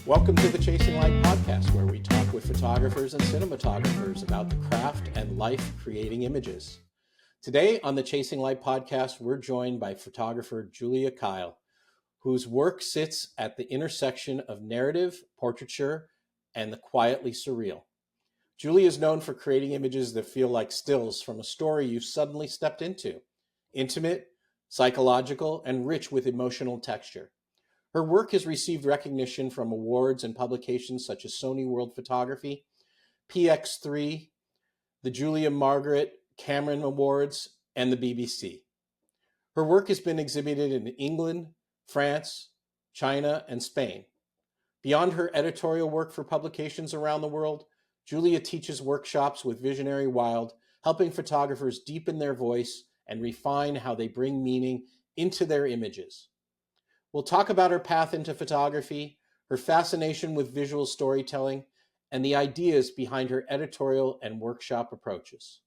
Welcome to the Chasing Light podcast, where we talk with photographers and cinematographers about the craft and life creating images. Today on the Chasing Light podcast, we're joined by photographer Julia Keil, whose work sits at the intersection of narrative, portraiture, and the quietly surreal. Julia is known for creating images that feel like stills from a story you've suddenly stepped into, intimate, psychological, and rich with emotional texture. Her work has received recognition from awards and publications such as Sony World Photography, PX3, the Julia Margaret Cameron Awards, and the BBC. Her work has been exhibited in England, France, China, and Spain. Beyond her editorial work for publications around the world, Julia teaches workshops with Visionary Wild, helping photographers deepen their voice and refine how they bring meaning into their images. We'll talk about her path into photography, her fascination with visual storytelling, and the ideas behind her editorial and workshop approaches.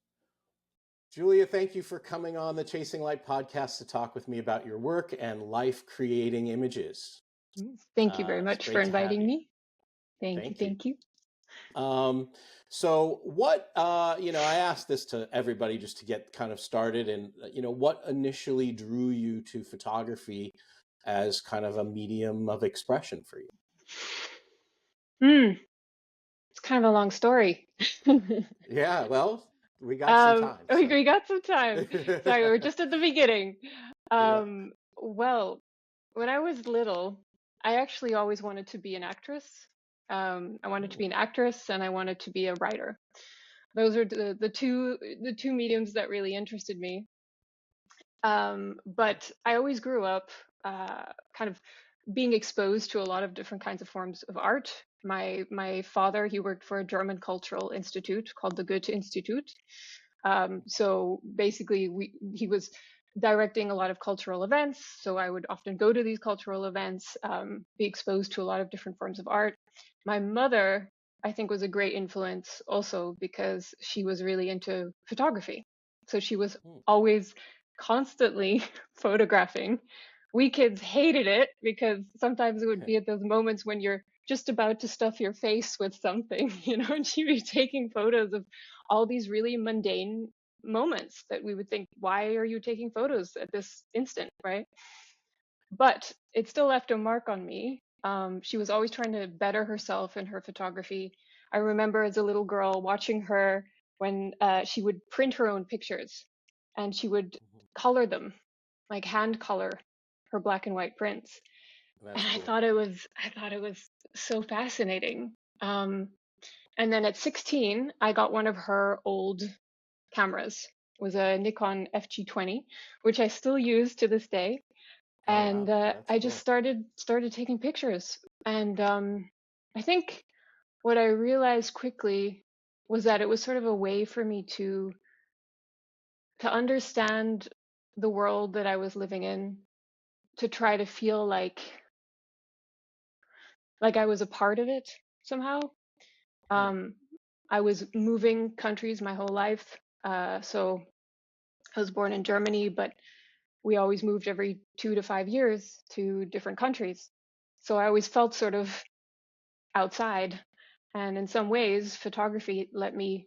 Julia, thank you for coming on the Chasing Light podcast to talk with me about your work and life creating images. Thank you very much for inviting me. Thank you. So what, I asked this to everybody just to get kind of started, and, what initially drew you to photography as kind of a medium of expression for you? It's kind of a long story. Yeah, well, we got some time. We got some time. Sorry, we're just at the beginning. Yeah. Well, when I was little, I actually always wanted to be an actress. I wanted to be an actress and I wanted to be a writer. Those are the two mediums that really interested me. But I always grew up kind of being exposed to a lot of different kinds of forms of art. My father, he worked for a German cultural institute called the Goethe Institute. So basically, he was directing a lot of cultural events. So I would often go to these cultural events, be exposed to a lot of different forms of art. My mother, I think, was a great influence also because she was really into photography. So she was always constantly photographing. We kids hated it because sometimes it would be at those moments when you're just about to stuff your face with something, and she'd be taking photos of all these really mundane moments that we would think, why are you taking photos at this instant, right? But it still left a mark on me. She was always trying to better herself in her photography. I remember as a little girl watching her when she would print her own pictures and she would color them, like hand color her black and white prints. That's And cool. I thought it was so fascinating. And then at 16, I got one of her old cameras. It was a Nikon FG20, which I still use to this day. And I just started taking pictures. And I think what I realized quickly was that it was sort of a way for me to understand the world that I was living in, to try to feel like I was a part of it somehow. I was moving countries my whole life. So I was born in Germany, but we always moved every 2 to 5 years to different countries. So I always felt sort of outside. And in some ways, photography let me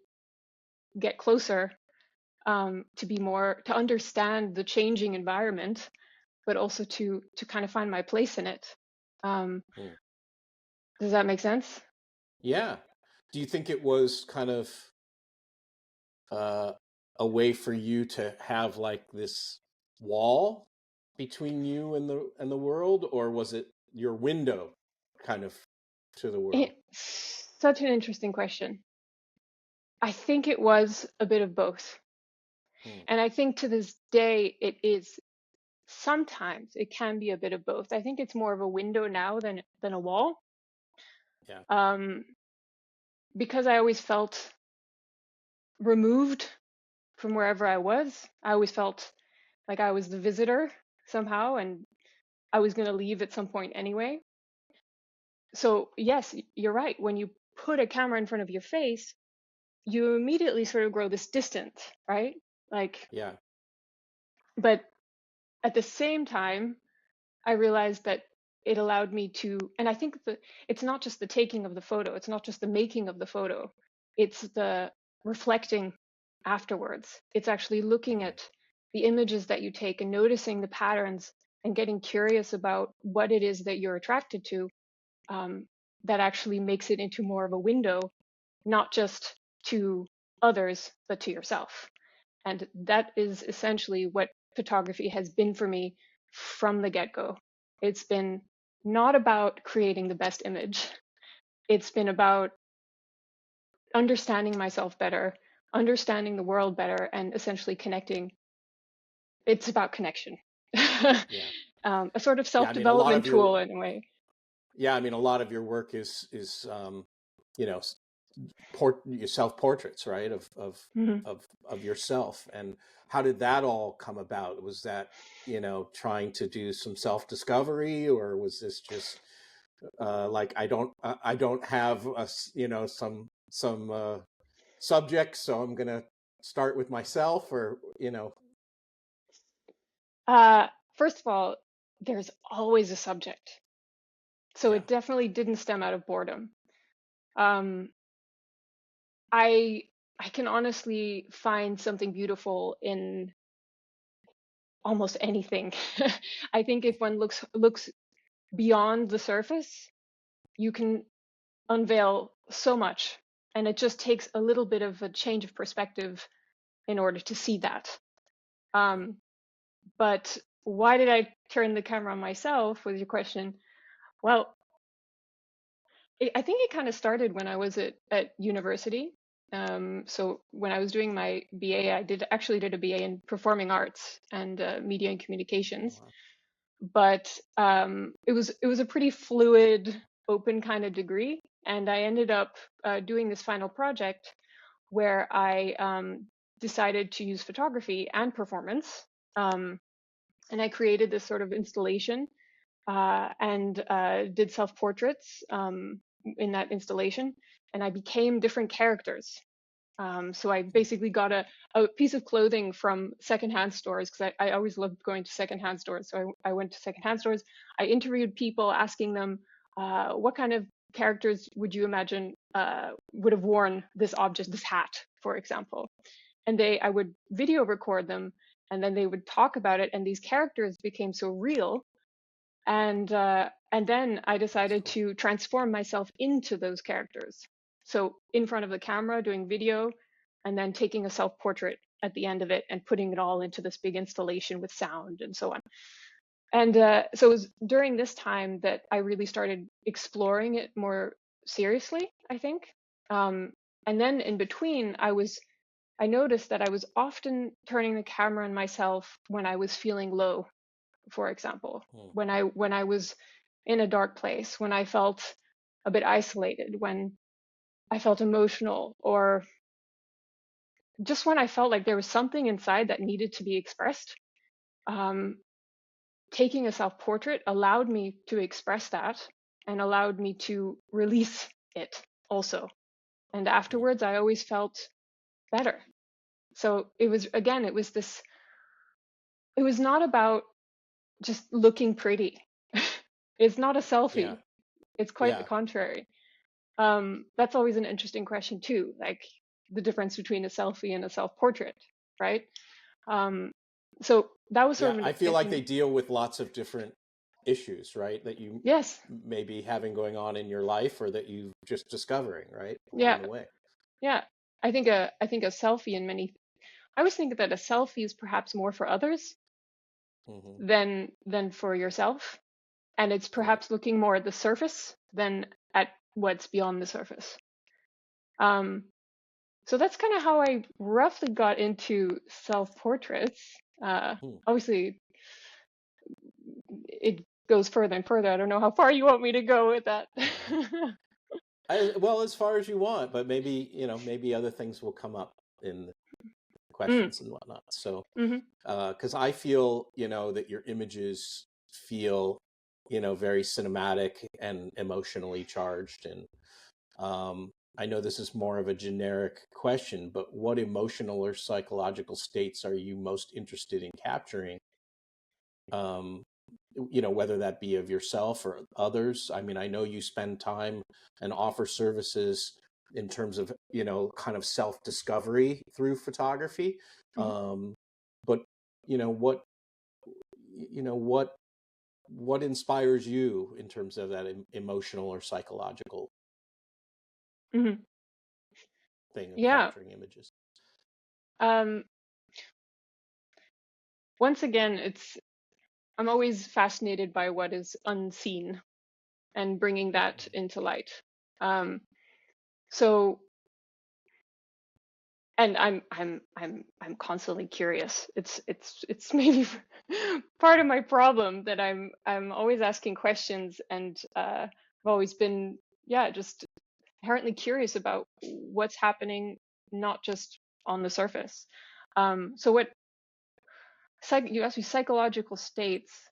get closer, to understand the changing environment, but also to kind of find my place in it. Does that make sense? Yeah. Do you think it was kind of a way for you to have like this wall between you and the world, or was it your window kind of to the world? It's such an interesting question. I think it was a bit of both. And I think to this day, it is sometimes it can be a bit of both. I think it's more of a window now than a wall. Yeah. Because I always felt removed from wherever I was. I always felt like I was the visitor somehow, and I was going to leave at some point anyway. So yes, you're right. When you put a camera in front of your face, you immediately sort of grow this distance, right? Yeah. But at the same time, I realized that it allowed me to, and I think that it's not just the taking of the photo, it's not just the making of the photo, it's the reflecting afterwards. It's actually looking Mhm. at the images that you take and noticing the patterns and getting curious about what it is that you're attracted to, um, that actually makes it into more of a window, not just to others, but to yourself. And that is essentially what photography has been for me from the get go. It's been not about creating the best image, it's been about understanding myself better, understanding the world better, and essentially connecting. It's about connection. Yeah. A sort of Yeah. I mean, a lot self-development of your, tool in a way. yeah, I mean, a lot of your work is you know, your self portraits, right? Mhm. Of yourself. And how did that all come about? Was that, you know, trying to do some self discovery, or was this just like I don't have you know, some subjects, so I'm gonna start with myself, or you know. Uh, First of all, there's always a subject. So Yeah. it definitely didn't stem out of boredom. Um, I I can honestly find something beautiful in almost anything. I think if one looks beyond the surface, you can unveil so much, and it just takes a little bit of a change of perspective in order to see that. Um, but why did I turn the camera on myself? Was your question? Well, I think it kind of started when I was at university. So when I was doing my BA, I did a BA in performing arts and media and communications. Wow. But it was a pretty fluid, open kind of degree, and I ended up doing this final project where I decided to use photography and performance, and I created this sort of installation and did self portraits in that installation, and I became different characters. So I basically got a piece of clothing from secondhand stores because I always loved going to secondhand stores. So I went to secondhand stores. I interviewed people, asking them what kind of characters would you imagine would have worn this object, this hat, for example. And I would video record them, and then they would talk about it, and these characters became so real. And then I That's decided cool. to transform myself into those characters. So in front of the camera, doing video, and then taking a self portrait at the end of it and putting it all into this big installation with sound and so on. And so it was during this time that I really started exploring it more seriously, I think. Um, and then in between, I noticed that I was often turning the camera on myself when I was feeling low, for example, Hmm. when I was in a dark place, when I felt a bit isolated, when I felt emotional, or just when I felt like there was something inside that needed to be expressed. Um, Taking a self portrait allowed me to express that and allowed me to release it also. And Yeah. afterwards, I always felt better. So it was, again, it was not about just looking pretty. It's not a Yeah. selfie. It's quite the Yeah. contrary. That's always an interesting question too, like the difference between a selfie and a self-portrait, right? Um, so that was sort Yeah. of I feel like they deal with lots of different issues, right? That you yes, may be having going on in your life, or that you just discovering, right, along yeah, the way. yeah. I think a selfie in many. I always think that a selfie is perhaps more for others Hmm. than for yourself, and it's Right. perhaps looking more at the surface than at what's beyond the surface. Um, so that's kind of how I roughly got into self-portraits. Hmm. Obviously, it goes further and further. I don't know how far you want me to go with that. Well, as far as you want, but maybe, you know, maybe other things will come up in the Mm, questions and whatnot. So, hmm because I feel, you know, that your images feel, you know, very cinematic and emotionally charged. And I know this is more of a generic question, but what emotional or psychological states are you most interested in capturing? Um, whether that be of yourself or others. I mean, I know you spend time and offer services in terms of, kind of self-discovery through photography. Mhm. But, you know, what, what inspires you in terms of that emotional or psychological Mhm. thing of Yeah. capturing images? Um, Once again, I'm always fascinated by what is unseen and bringing that into light. Um, so, and I'm constantly curious. It's maybe part of my problem that I'm always asking questions, and I've always been, yeah, just inherently curious about what's happening, not just on the surface. So what you asked me, psychological states.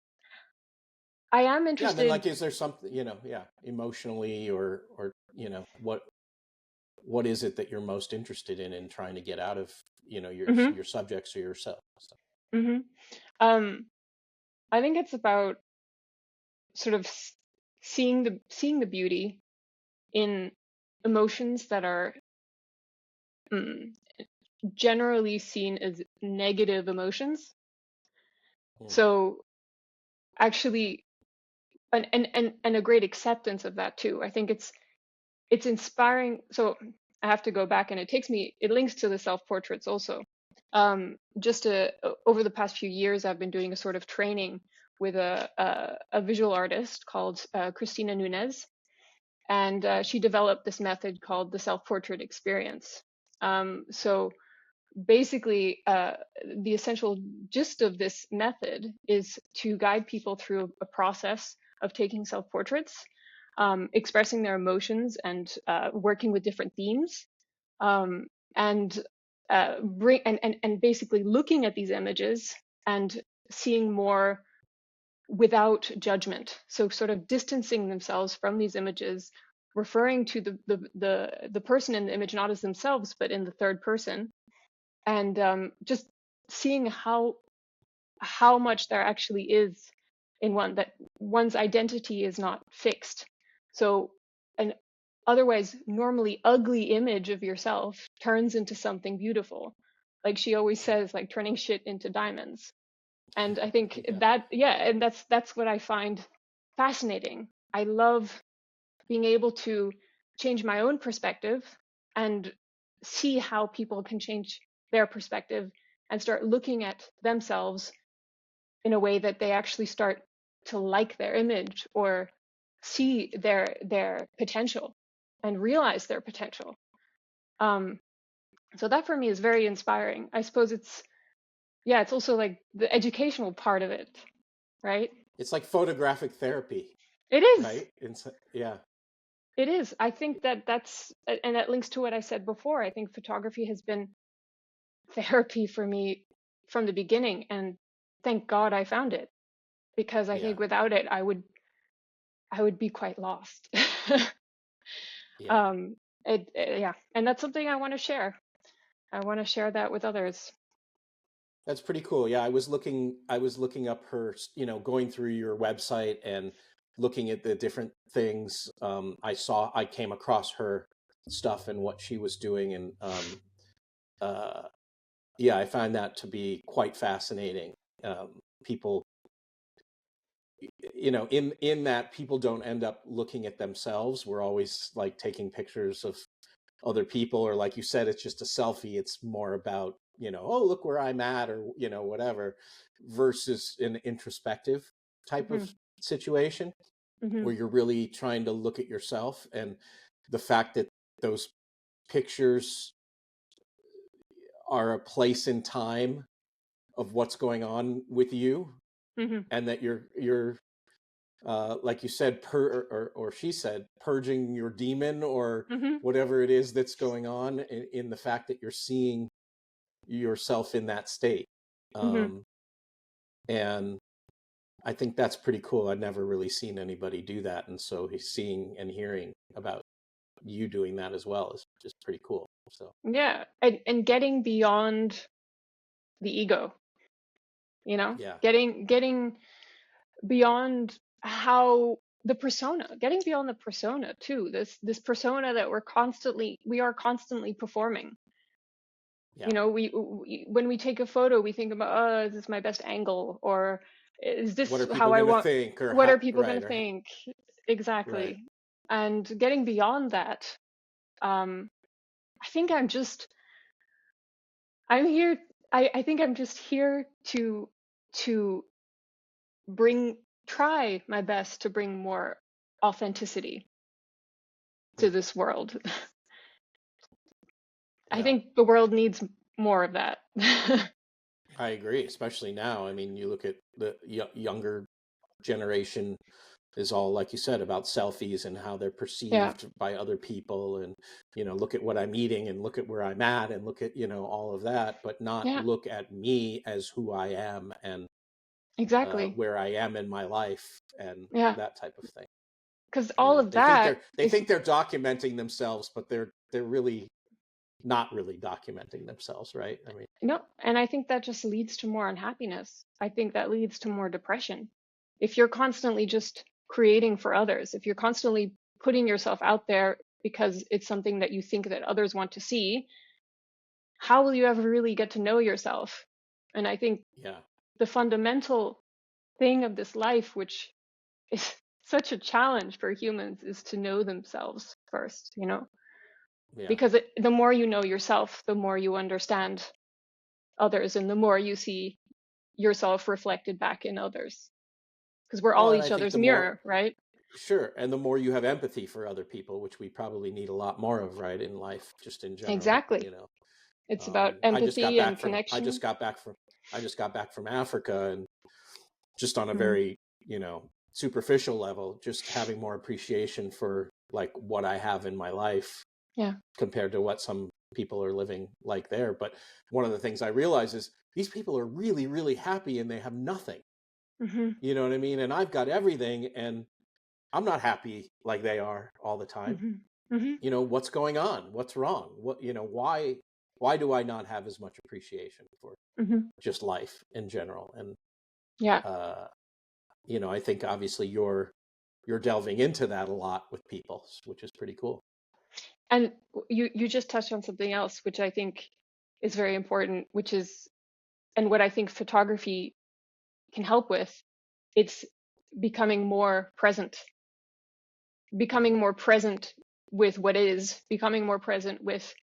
I am Yeah, and then interested. like, is there something, yeah, emotionally, or what is it that you're most interested in trying to get out of, Hmm. your subjects or yourself? So, Hmm. Um, I think it's about sort of seeing the beauty in emotions that are mm, generally seen as negative emotions. hmm, So actually, and a great acceptance of that too. I think it's inspiring. So I have to go back, and it links to the self-portraits also. Just over the past few years, I've been doing a sort of training with a visual artist called Christina Nunez, and she developed this method called the self-portrait experience. So basically, the essential gist of this method is to guide people through a process of taking self-portraits, expressing their emotions, and working with different themes, um, and bring and basically looking at these images and seeing more without judgment. So sort of distancing themselves from these images, referring to the person in the image not as themselves but in the third person, and just seeing how much there actually is in one, that one's identity is not fixed. So an otherwise normally ugly image of yourself turns into something beautiful. Like she always says, like turning shit into diamonds. And I think yeah. that, yeah, and that's what I find fascinating. I love being able to change my own perspective and see how people can change their perspective and start looking at themselves in a way that they actually start to like their image or see their potential and realize their potential. Um, so that for me is very inspiring. I suppose it's also like the educational part of it, right? It's like photographic therapy, It is. right? Yeah. It is. I think and that links to what I said before. I think photography has been therapy for me from the beginning, and thank God I found it, because I Yeah. think without it, I would be quite lost. Yeah. um, yeah, and that's something I want to share. I want to share that with others. That's pretty cool. Yeah, I was looking up her, going through your website and looking at the different things. I came across her stuff and what she was doing, and uh, yeah, I find that to be quite fascinating. People, in that people don't end up looking at themselves. We're always like taking pictures of other people, or like you said, it's just a selfie. It's more about, oh, look where I'm at, or whatever, versus an introspective type of Hmm. situation Hmm. where you're really trying to look at yourself. And the fact that those pictures are a place in time of what's going on with you, Hmm. and that you're like you said, or she said, purging your demon, or Hmm. whatever it is that's going on, in the fact that you're seeing yourself in that state. Hmm. Um, and I think that's pretty cool. I've never really seen anybody do that. And so seeing and hearing about you doing that as well is just pretty cool. So, Yeah, and getting beyond the ego, yeah. getting beyond how the persona, getting beyond the persona too, this persona that we are constantly performing. Yeah. You know, we when we take a photo, we think about, oh, is this my best angle, or is What this are how people I going to want, think, or what how, are people going right, to or think? right. Exactly. And getting beyond that, um I think I'm here, I think I'm just here to bring try my best to bring more authenticity to Mm. this world. I Yeah, think the world needs more of that. I agree, especially now. I mean, you look at the younger generation is all, like you said, about selfies and how they're Yeah. perceived by other people, and look at what I'm eating and look at where I'm at and look at all of that, but not Yeah, look at me as who I am and exactly. where I am in my life and Yeah, that type of thing. because all of that They is, think they're documenting themselves, but they're really not really documenting themselves, right? I mean, no, and I think that just leads to more unhappiness. I think that leads to more depression. If you're constantly just creating for others, if you're constantly putting yourself out there because it's something that you think that others want to see, how will you ever really get to know yourself? And I think yeah, the fundamental thing of this life, which is such a challenge for humans, is to know themselves first, you know? yeah. Because the more you know yourself, the more you understand others, and the more you see yourself reflected back in others. Because we're Well, all and I each think other's the more, mirror, right? sure, and the more you have empathy for other people, which we probably need a lot more of, right, in life, just in general. Exactly. It's about empathy and connection. I just got back from Africa, and just on a Mm, very superficial level, just having more appreciation for like what I have in my life yeah. compared to what some people are living like there. But one of the things I realize is these people are really, really happy and they have nothing. Hmm. You know what I mean? And I've got everything and I'm not happy like they are all the time. Hmm. Hmm. What's going on? What's wrong? Why do I not have as much appreciation for Hmm. just life in general? And Yeah. uh, I think obviously you're delving into that a lot with people, which is pretty cool. And you just touched on something else, which I think is very important, which is, and what I think photography can help with, it's becoming more present, becoming Hmm. more present with what is, becoming more present with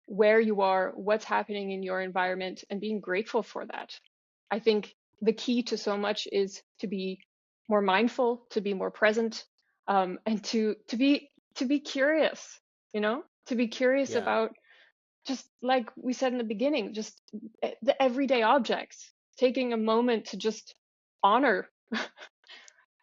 where you are, what's happening in your environment, and being grateful for that. I think the key to so much is to be more mindful, to be more present, and to be curious. You know, to be curious Yeah, about, just like we said in the beginning, just the everyday objects. Taking a moment to just honor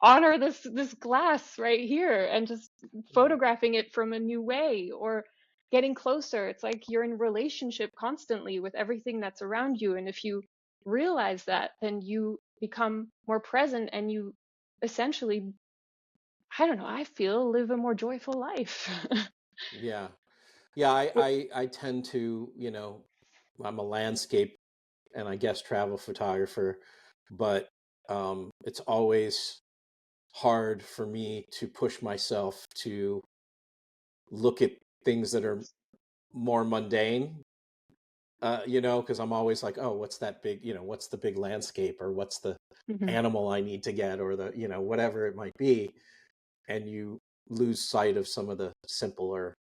honor this glass right here, and just yeah, photographing it from a new way, or getting closer. It's like you're in relationship constantly with everything that's around you, and if you realize that, then you become more present, and you essentially, I don't know, I feel, live a more joyful life. yeah, yeah. I tend to, I'm a landscape and I guess travel photographer, but it's always hard for me to push myself to look at things that are more mundane, because I'm always like, oh, what's that big, what's the big landscape, or what's the Hmm. animal I need to get, or the, whatever it might be. And you lose sight of some of the simpler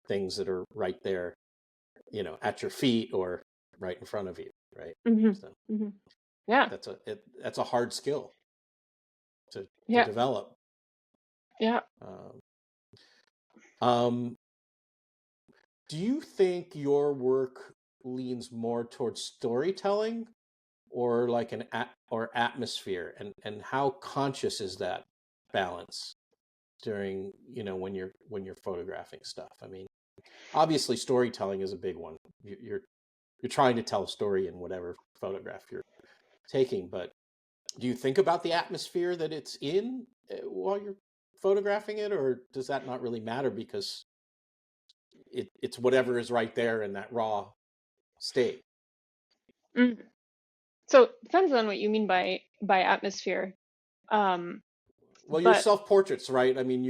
things that are right there, at your feet or right in front of you, right? Hmm. So Hmm. Yeah. that's a hard skill to Yeah. develop. Yeah. Um, um, do you think your work leans more towards storytelling or like or atmosphere, and how conscious is that balance during when you're photographing stuff? I mean, obviously storytelling is a big one. You're trying to tell a story in whatever photograph you're taking, but do you think about the atmosphere that it's in while you're photographing it, or does that not really matter because it's whatever is right there in that raw state? Mm. So depends on what you mean by atmosphere. Um, Well, your but self-portraits, right? I mean,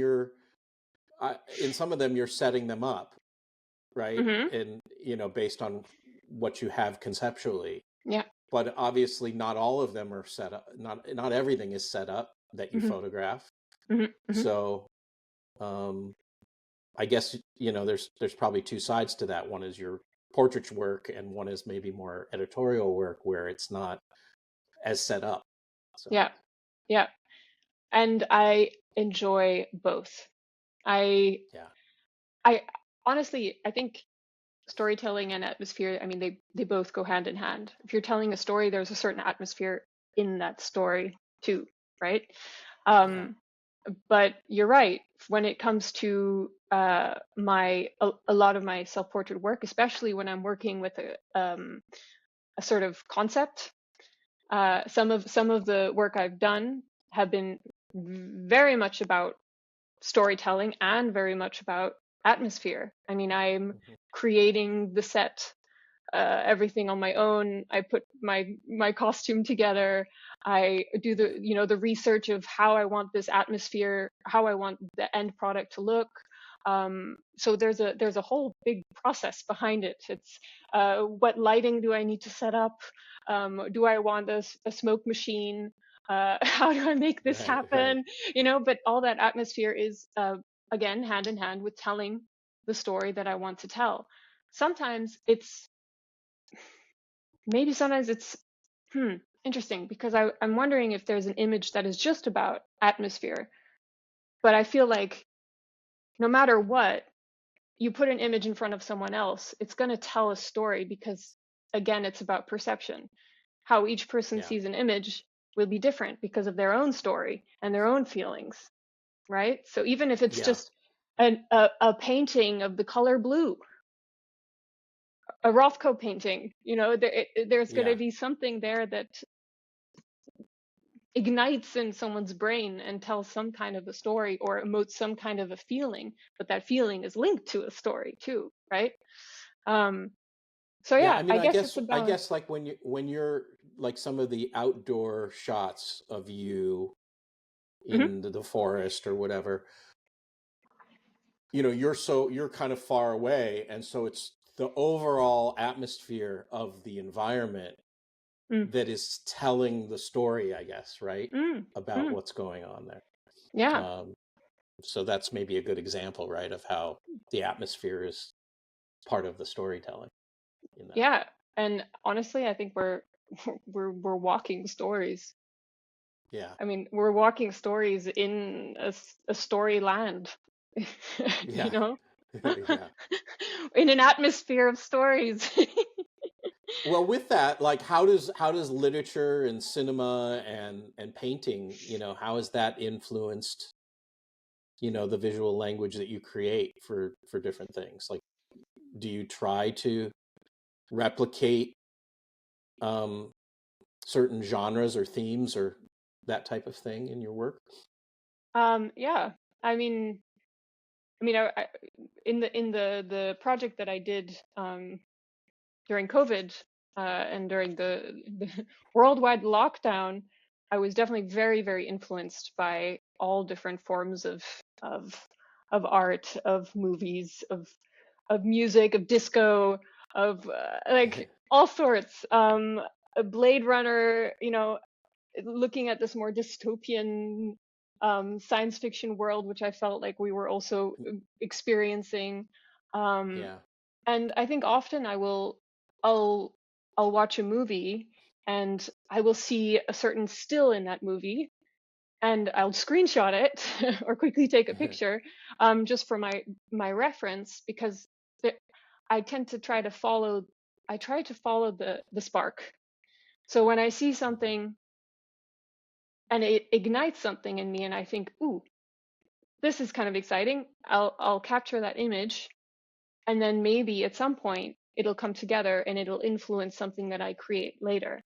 in some of them, you're setting them up, right? mhm, And, based on what you have conceptually. yeah, But obviously not all of them are set up. Not everything is set up that you mhm, photograph. mhm, mhm, So, um, I guess, there's probably two sides to that. One is your portraiture work, and one is maybe more editorial work where it's not as set up. So, yeah, yeah. And I enjoy both. I yeah. I honestly, I think storytelling and atmosphere, I mean, they both go hand in hand. If you're telling a story, there's a certain atmosphere in that story too, right? Yeah. Um, but you're right. When it comes to a lot of my self-portrait work, especially when I'm working with a sort of concept, some of the work I've done have been very much about storytelling and very much about atmosphere. I mean, I'm Mhm. creating the set, everything on my own. I put my costume together. I do Yeah. the research of how I want this atmosphere, how I want the end product to look. So there's a whole big process behind it. It's what lighting do I need to set up? Do I want a smoke machine? How do I make this Right. Right. happen? But all that atmosphere is again hand in hand with telling the story that I want to tell. Sometimes it's maybe sometimes it's hmm interesting because I'm wondering if there's an image that is just about atmosphere, but I feel like no matter what you put an image in front of someone else, it's going to tell a story because again it's about perception. How each person Yeah. sees an image will be different because of their own story and their own feelings, right? So even if it's Yeah. just a painting of the color blue, a Rothko painting, there's going to Yeah. be something there that ignites in someone's brain and tells some kind of a story or emotes some kind of a feeling, but that feeling is linked to a story too, right? Um, so Yeah. yeah, I mean, I I guess it's guess a I balance. guess like when you're like some of the outdoor shots of you Hmm. in the forest or whatever, you're kind of far away, and so it's the overall atmosphere of the environment Mm, that is telling the story, I guess, right? mm, About mm. what's going on there. Yeah, Um, so that's maybe a good example, right, of how the atmosphere is part of the storytelling in that. yeah. And honestly, I think we're we're walking stories. Yeah. I mean, we're walking stories in a story land, you Yeah. know, Yeah. in an atmosphere of stories. Well, with that, like how does literature and cinema and painting, how has that influenced, the visual language that you create for different things? Like, do you try to replicate um certain genres or themes or that type of thing in your work? Yeah. I mean, in the project that I did during COVID and during the worldwide lockdown, I was definitely very, very influenced by all different forms of of art, of movies, of music, of disco, of like all sorts. A Blade Runner, looking at this more dystopian science fiction world, which I felt like we were also experiencing. Um, Yeah. and I think often I'll, I'll watch a movie and I will see a certain still in that movie and I'll screenshot it or quickly take a picture, just for my reference because the, I tend to try to follow. I try to follow the spark. So when I see something and it ignites something in me and I think, ooh, this is kind of exciting, I'll capture that image and then maybe at some point it'll come together and it'll influence something that I create later.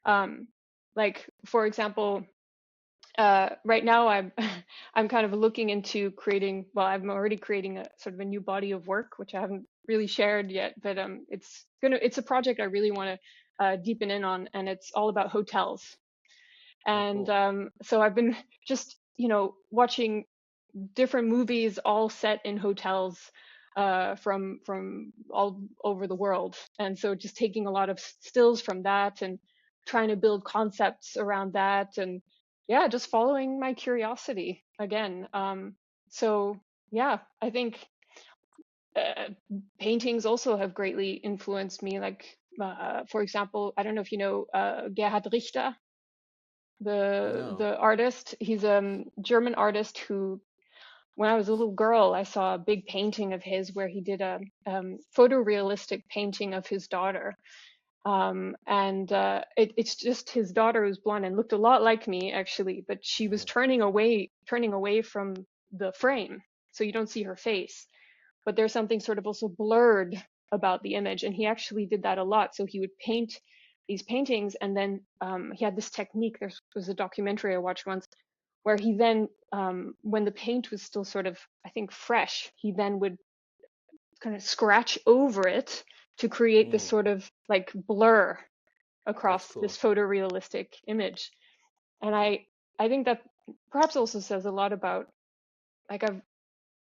Yeah. Um, like for example, right now I'm I'm kind of looking into creating. Well, I'm already creating a sort of a new body of work, which I haven't really shared yet, but it's a project I really want to deepen in on, and it's all about hotels. Oh, And cool. so I've been just, watching different movies all set in hotels from all over the world. And so just taking a lot of stills from that and trying to build concepts around that, and yeah, just following my curiosity again. So yeah, I think uh, paintings also have greatly influenced me. Like, for example, I don't know if you know Gerhard Richter, the No. the artist. He's a German artist who, when I was a little girl, I saw a big painting of his where he did a photorealistic painting of his daughter. And it's just his daughter was blonde and looked a lot like me actually, but she was turning away from the frame, so you don't see her face. But there's something sort of also blurred about the image, and he actually did that a lot. So he would paint these paintings, and then he had this technique. There was a documentary I watched once where he then, when the paint was still sort of, I think, fresh, he then would kind of scratch over it to create this Mm, sort of like blur that's across cool. this photorealistic image. And I think that perhaps also says a lot about, like,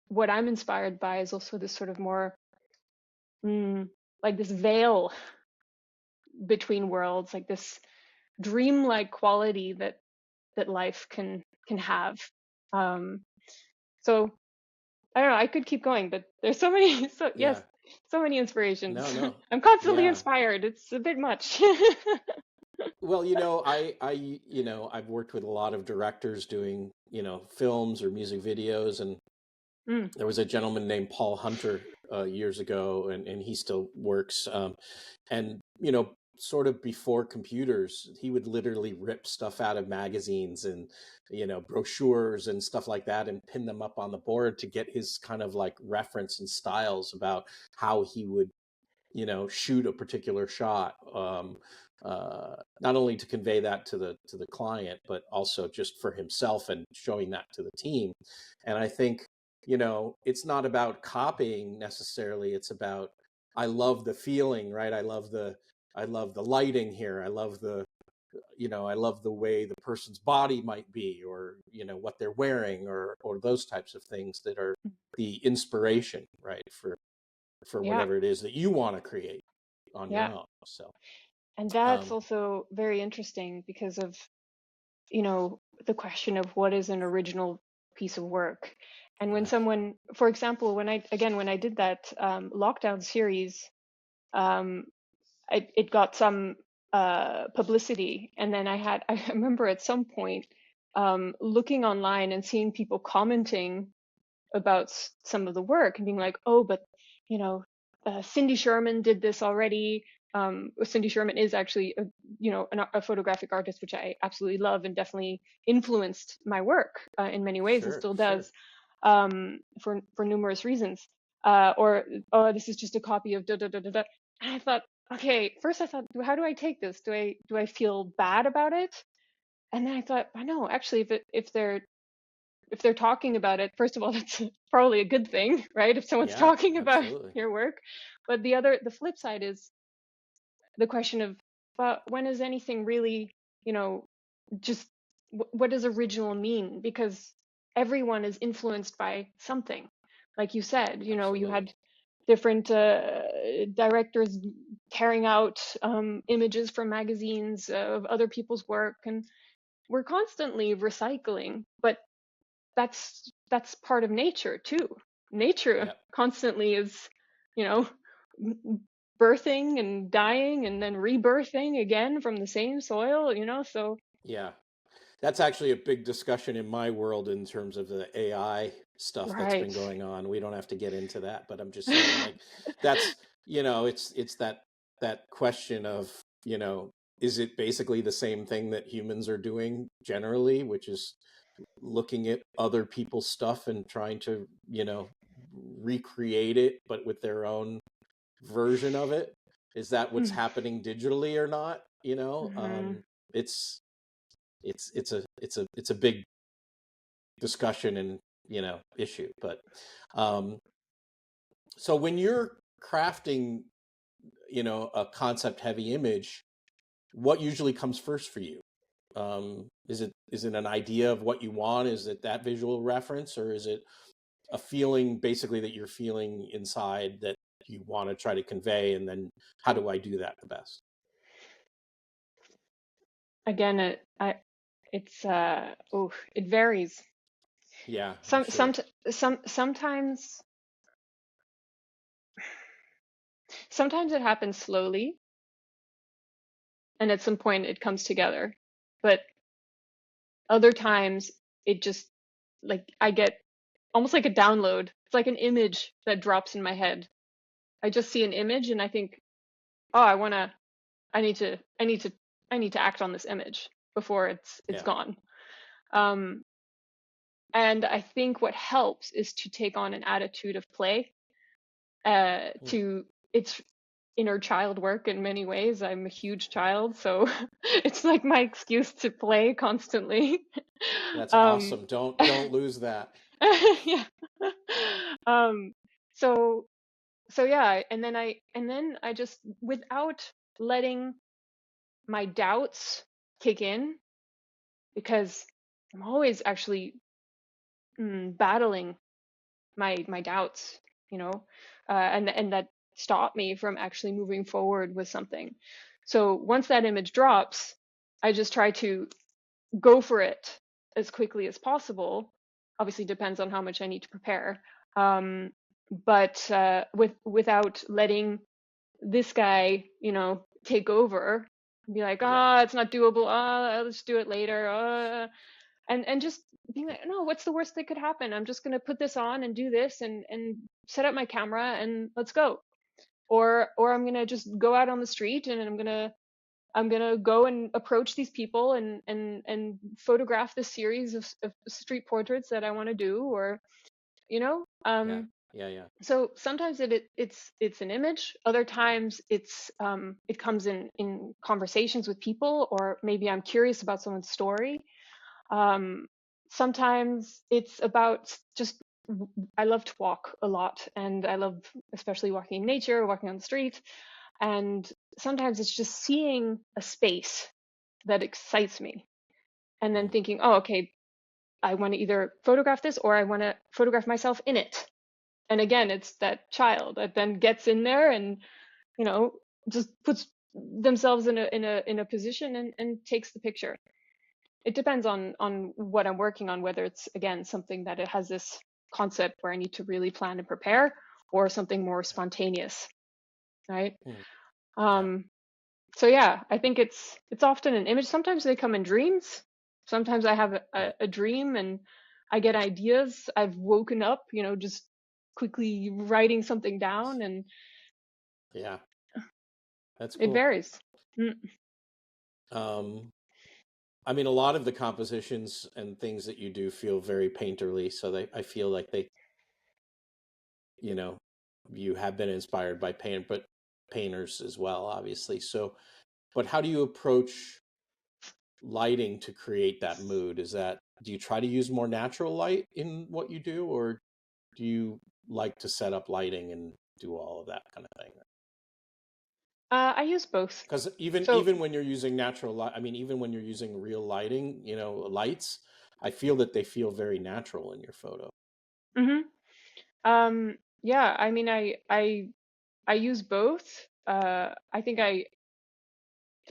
what I'm inspired by is also this sort of more, mm, like this veil between worlds, like this dreamlike quality that life can have. Um, so I don't know. I could keep going, but there's so many. So yes, Yeah. so many inspirations. No, no. I'm constantly Yeah. inspired. It's a bit much. Well, I've worked with a lot of directors doing, films or music videos, and Mm, there was a gentleman named Paul Hunter years ago, and he still works. And, sort of before computers, he would literally rip stuff out of magazines and, brochures and stuff like that and pin them up on the board to get his kind of like reference and styles about how he would shoot a particular shot, not only to convey that to the client but also just for himself and showing that to the team. And I think it's not about copying necessarily. It's about, I love the feeling, right? I love the lighting here. I love the way the person's body might be, or what they're wearing, or those types of things that are the inspiration, right, for yeah, whatever it is that you want to create on your yeah. own. So, And that's um, also very interesting because of, you know, the question of what is an original piece of work. And when right, someone, for example, when I did that lockdown series, um, it got some publicity, and then I remember at some point looking online and seeing people commenting about some of the work and being like, oh, but you know, Cindy Sherman did this already. Cindy Sherman is actually a photographic artist, which I absolutely love and definitely influenced my work in many ways and sure, still sure, does, for numerous reasons. Or oh, this is just a copy of da da da da da. And I thought, okay, first I thought, how do I take this? Do I feel bad about it? And then I thought, I know, actually, if they're talking about it, first of all, that's probably a good thing, right? If someone's yeah, talking about absolutely, your work. But the flip side is the question of, well, when is anything really, you know, just what does original mean? Because everyone is influenced by something. Like you said, you absolutely, had different directors carrying out images from magazines of other people's work, and we're constantly recycling. But that's part of nature too. Nature yeah, constantly is, you know, birthing and dying and then rebirthing again from the same soil, so yeah. That's actually a big discussion in my world in terms of the AI stuff that's been right. going on. We don't have to get into that, but I'm just saying, like, that's it's that question of, is it basically the same thing that humans are doing generally, which is looking at other people's stuff and trying to, recreate it, but with their own version of it. Is that what's happening digitally or not? Mm-hmm. It's it's a big discussion and issue. But um, so when you're crafting, a concept heavy image, what usually comes first for you? Is it an idea of what you want? Is it that visual reference, or is it a feeling basically that you're feeling inside that you want to try to convey? And then how do I do that the best? Again, it varies. Yeah, I'm Some sure. some sometimes it happens slowly, and at some point it comes together. But other times it just, like, I get almost like a download. It's like an image that drops in my head. I just see an image and I think, oh, I need to, I need to act on this image before it's Yeah. gone. Um, and I think what helps is to take on an attitude of play. Hmm. To It's inner child work in many ways. I'm a huge child, so it's like my excuse to play constantly. That's um, awesome. Don't lose that. yeah. Um, so yeah, and then I just, without letting my doubts kick in, because I'm always actually battling my doubts, you know, and that stop me from actually moving forward with something. So once that image drops, I just try to go for it as quickly as possible. Obviously, depends on how much I need to prepare, um, but without letting this guy, take over and be like, Yeah. ah, it's not doable. Ah, let's do it later. And just being like, no, what's the worst that could happen? I'm just gonna put this on and do this and set up my camera and let's go. Or I'm gonna just go out on the street and I'm gonna go and approach these people and photograph this series of street portraits that I want to do, or you know Yeah. um Yeah. Yeah. so sometimes it's an image. Other times it comes in conversations with people, or maybe I'm curious about someone's story. um, Sometimes it's about just, I love to walk a lot, and I love especially walking in nature, walking on the street. And sometimes it's just seeing a space that excites me, and then Mm. thinking, oh, okay, I want to either photograph this or I want to photograph myself in it. And again, it's that child that then gets in there and, you know, just puts themselves in a position and takes the picture. It depends on what I'm working on, whether it's, again, something that it has this concept where I need to really plan and prepare, or something more spontaneous, right? Mm. Yeah. Um, so yeah, I think it's often an image. Sometimes they come in dreams. Sometimes I have Yeah. a dream and I get ideas. I've woken up, just quickly writing something down, and Yeah. That's it cool. varies. Mm. Um, I mean, a lot of the compositions and things that you do feel very painterly, so I feel like you know, you have been inspired by but painters as well, obviously. So, but how do you approach lighting to create that mood? Do you try to use more natural light in what you do, or do you like to set up lighting and do all of that kind of thing? I use both. Because So, even when you're using natural light, I mean, even when you're using real lighting, lights, I feel that they feel very natural in your photo. hmm yeah, I mean, I use both. I think I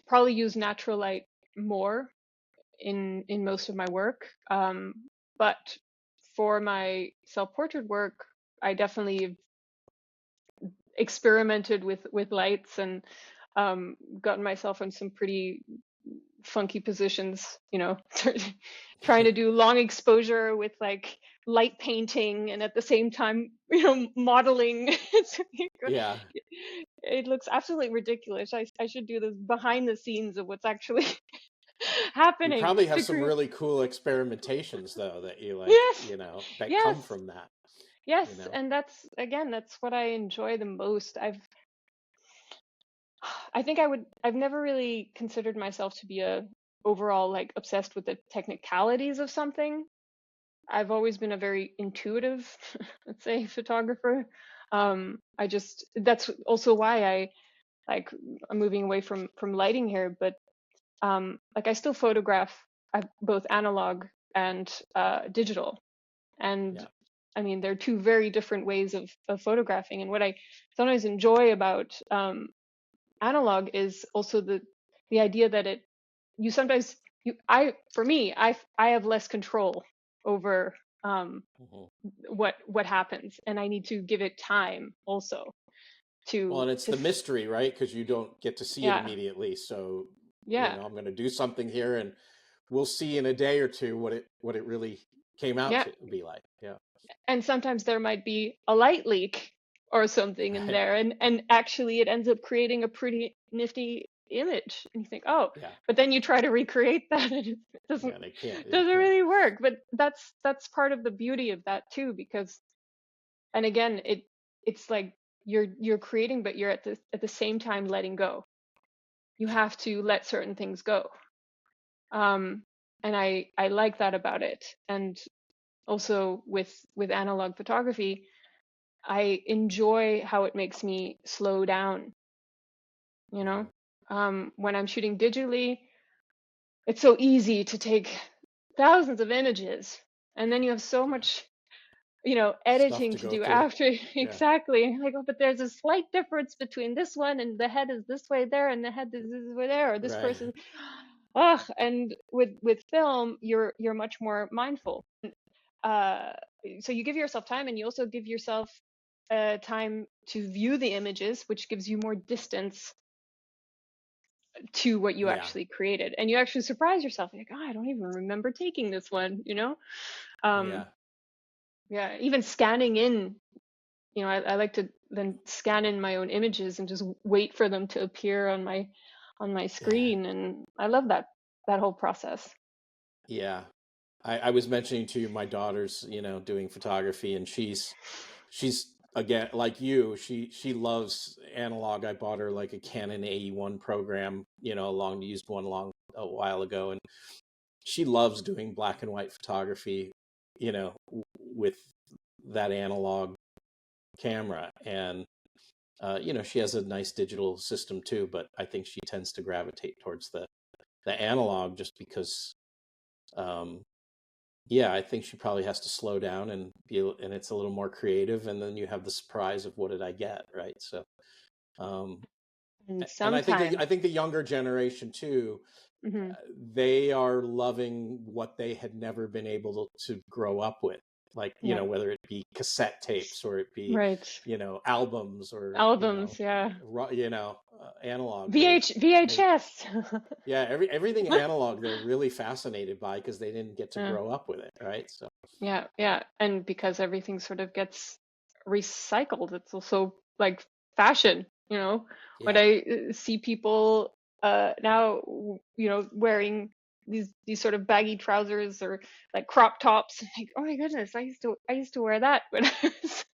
probably use natural light more in most of my work. But for my self-portrait work, I definitely experimented with lights and gotten myself in some pretty funky positions, trying to do long exposure with like light painting and at the same time, modeling. Yeah, It looks absolutely ridiculous. I should do this behind the scenes of what's actually you happening probably have to some create. really cool experimentations though that you like, Yes, that come yes, from that, yes. you know. And that's what I enjoy the most. I think I've never really considered myself to be a overall, like, obsessed with the technicalities of something. I've always been a very intuitive, let's say, photographer. That's also why I'm moving away from lighting here. But like I still photograph both analog and digital, and Yeah. I mean they're two very different ways of photographing. And what I sometimes enjoy about analog is also the idea that it you sometimes you I for me I have less control over Mhm. what happens, and I need to give it time also Well, and it's to the mystery, right? Because you don't get to see it yeah, immediately. So, yeah, I'm going to do something here, and we'll see in a day or two what it really came out yeah. to be like. Yeah. And sometimes there might be a light leak or something in Right. there, and actually it ends up creating a pretty nifty image, and you think, oh, Yeah. but then you try to recreate that and it Yeah. And it can't. You doesn't can't. really work. But that's part of the beauty of that too, because, and again, it's like you're creating, but you're at the same time letting go. You Yeah. have to let certain things go. um and I like that about it. And also with analog photography, I enjoy how it makes me slow down, you know? Mhm. When I'm shooting digitally, it's so easy to take thousands of images, and then you have so much, Stuff editing to to go do through. after. Yeah. Exactly. Like, oh, but there's a slight difference between this one, and the head is this way there, and the head is this way there, or this Right. person. Ugh. And with film, you're much more mindful. uh, so you give yourself time, and you also give yourself time to view the images, which gives you more distance to what you Yeah. actually created, and you actually surprise yourself. You're like, oh, I don't even remember taking this one. Um, Yeah. yeah, even scanning in. I like to then scan in my own images and just wait for them to appear on my screen, and I love that whole process. Yeah. I was mentioning to you my daughter's, doing photography, and she's again like you, she loves analog. I bought her like a Canon AE1 program, a long used one long a while ago, and she loves doing black and white photography, with that analog camera. And she has a nice digital system too, but I think she tends to gravitate towards the analog just because um yeah, I think she probably has to slow down and and it's a little more creative, and then you have the surprise of what did I get, right? So, um, And and I sometimes, think the younger generation too, hmm, they are loving what they had never been able to grow up with, like yeah, whether it be cassette tapes or it be right, albums or albums, yeah, analog. They VHS. yeah, everything analog they're really fascinated by because they didn't get to Yeah, grow up with it, right? So yeah, yeah. And because everything sort of gets recycled, it's also like fashion, when yeah. I see people now, wearing these sort of baggy trousers or like crop tops, like, oh my goodness, I used to wear that when I was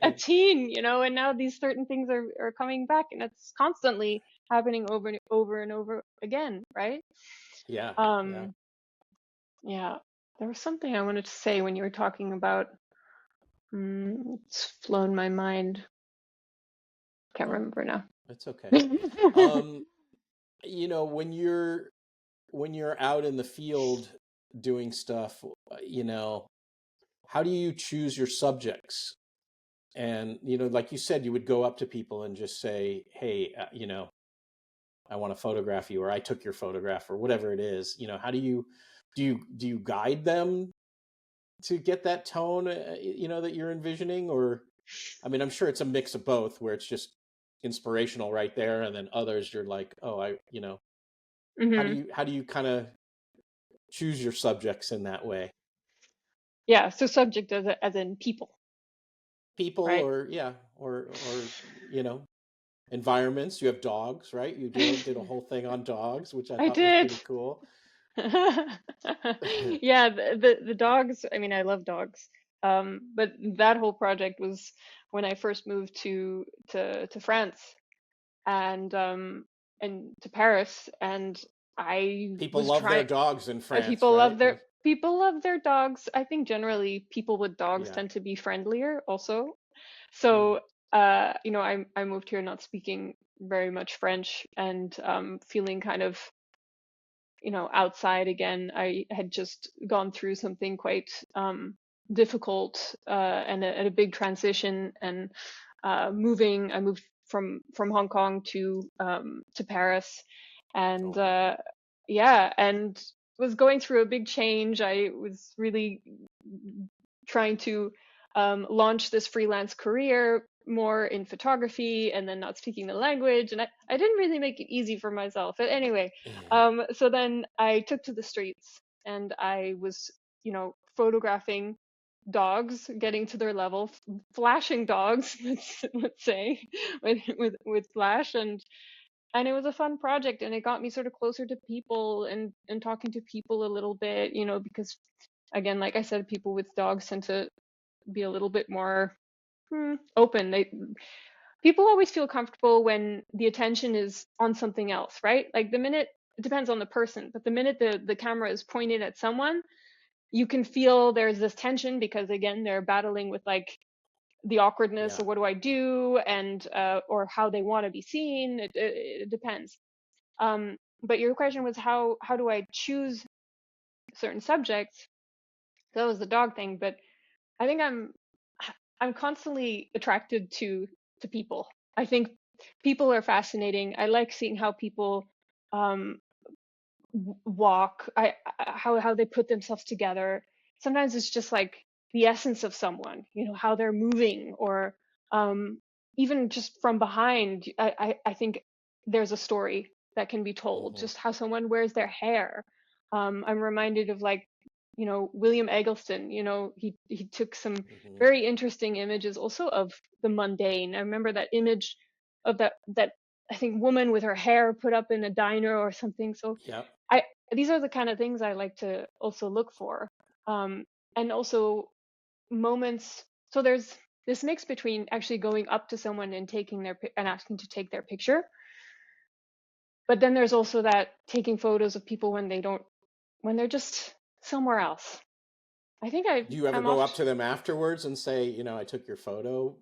a teen, and now these certain things are coming back, and it's constantly happening over and over and over again, right? Yeah, yeah. Um, yeah. There was something I wanted to say when you were talking about. It's flown my mind. Can't Oh, remember now. it's okay. Um, when you're out in the field doing stuff, how do you choose your subjects? And like you said, you would go up to people and just say, "Hey, I want to photograph you," or "I took your photograph," or whatever it is. How do you guide them to get that tone, that you're envisioning? Or I mean, I'm sure it's a mix of both, where it's just inspirational right there, and then others you're like, oh, Hmm. how do you kind of choose your subjects in that way? Yeah. So subject as in people, People, right? or yeah, or you know, environments. You have dogs, right? You did a whole thing on dogs, which I I thought was did. pretty cool. Yeah, the dogs. I mean, I love dogs. But that whole project was when I first moved to France, and to Paris, and I People was love their trying. dogs in France, People love right? their dogs. I think generally people with dogs Yeah. tend to be friendlier also. Mm. So I moved here not speaking very much French, and feeling kind of, outside again. I had just gone through something quite difficult, and a big transition, and moving. I moved from Hong Kong to Paris, Oh, and wow. yeah, and was going through a big change. I was really trying to launch this freelance career more in photography, and then not speaking the language, and I didn't really make it easy for myself. But anyway, Yeah. so then I took to the streets, and I was, photographing dogs, getting to their level, flashing dogs, let's say, with flash, and it was a fun project, and it got me sort of closer to people, and talking to people a little bit, because again, like I said, people with dogs tend to be a little bit more open. People always feel comfortable when the attention is on something else, right? Like the minute, it depends on the person, but the minute the camera is pointed at someone, you can feel there's this tension, because again, they're battling with like the awkwardness Yeah. of what do I do, and or how they want to be seen. It depends. But your question was how do I choose certain subjects? That was the dog thing, but I think I'm constantly attracted to people. I think people are fascinating. I like seeing how people um, walk. How they put themselves together. Sometimes it's just like the essence of someone, how they're moving, or um, even just from behind. I think there's a story that can be told. Hmm. Just how someone wears their hair. I'm reminded of like, William Eggleston. He took some Hmm. very interesting images also of the mundane. I remember that image of that I think woman with her hair put up in a diner or something. So Yep. I these are the kind of things I like to also look for. Um, and also moments. So there's this mix between actually going up to someone and and asking to take their picture, but then there's also that taking photos of people when they're just somewhere else. I think Do you ever I'm go oft up to them afterwards and say, I took your photo?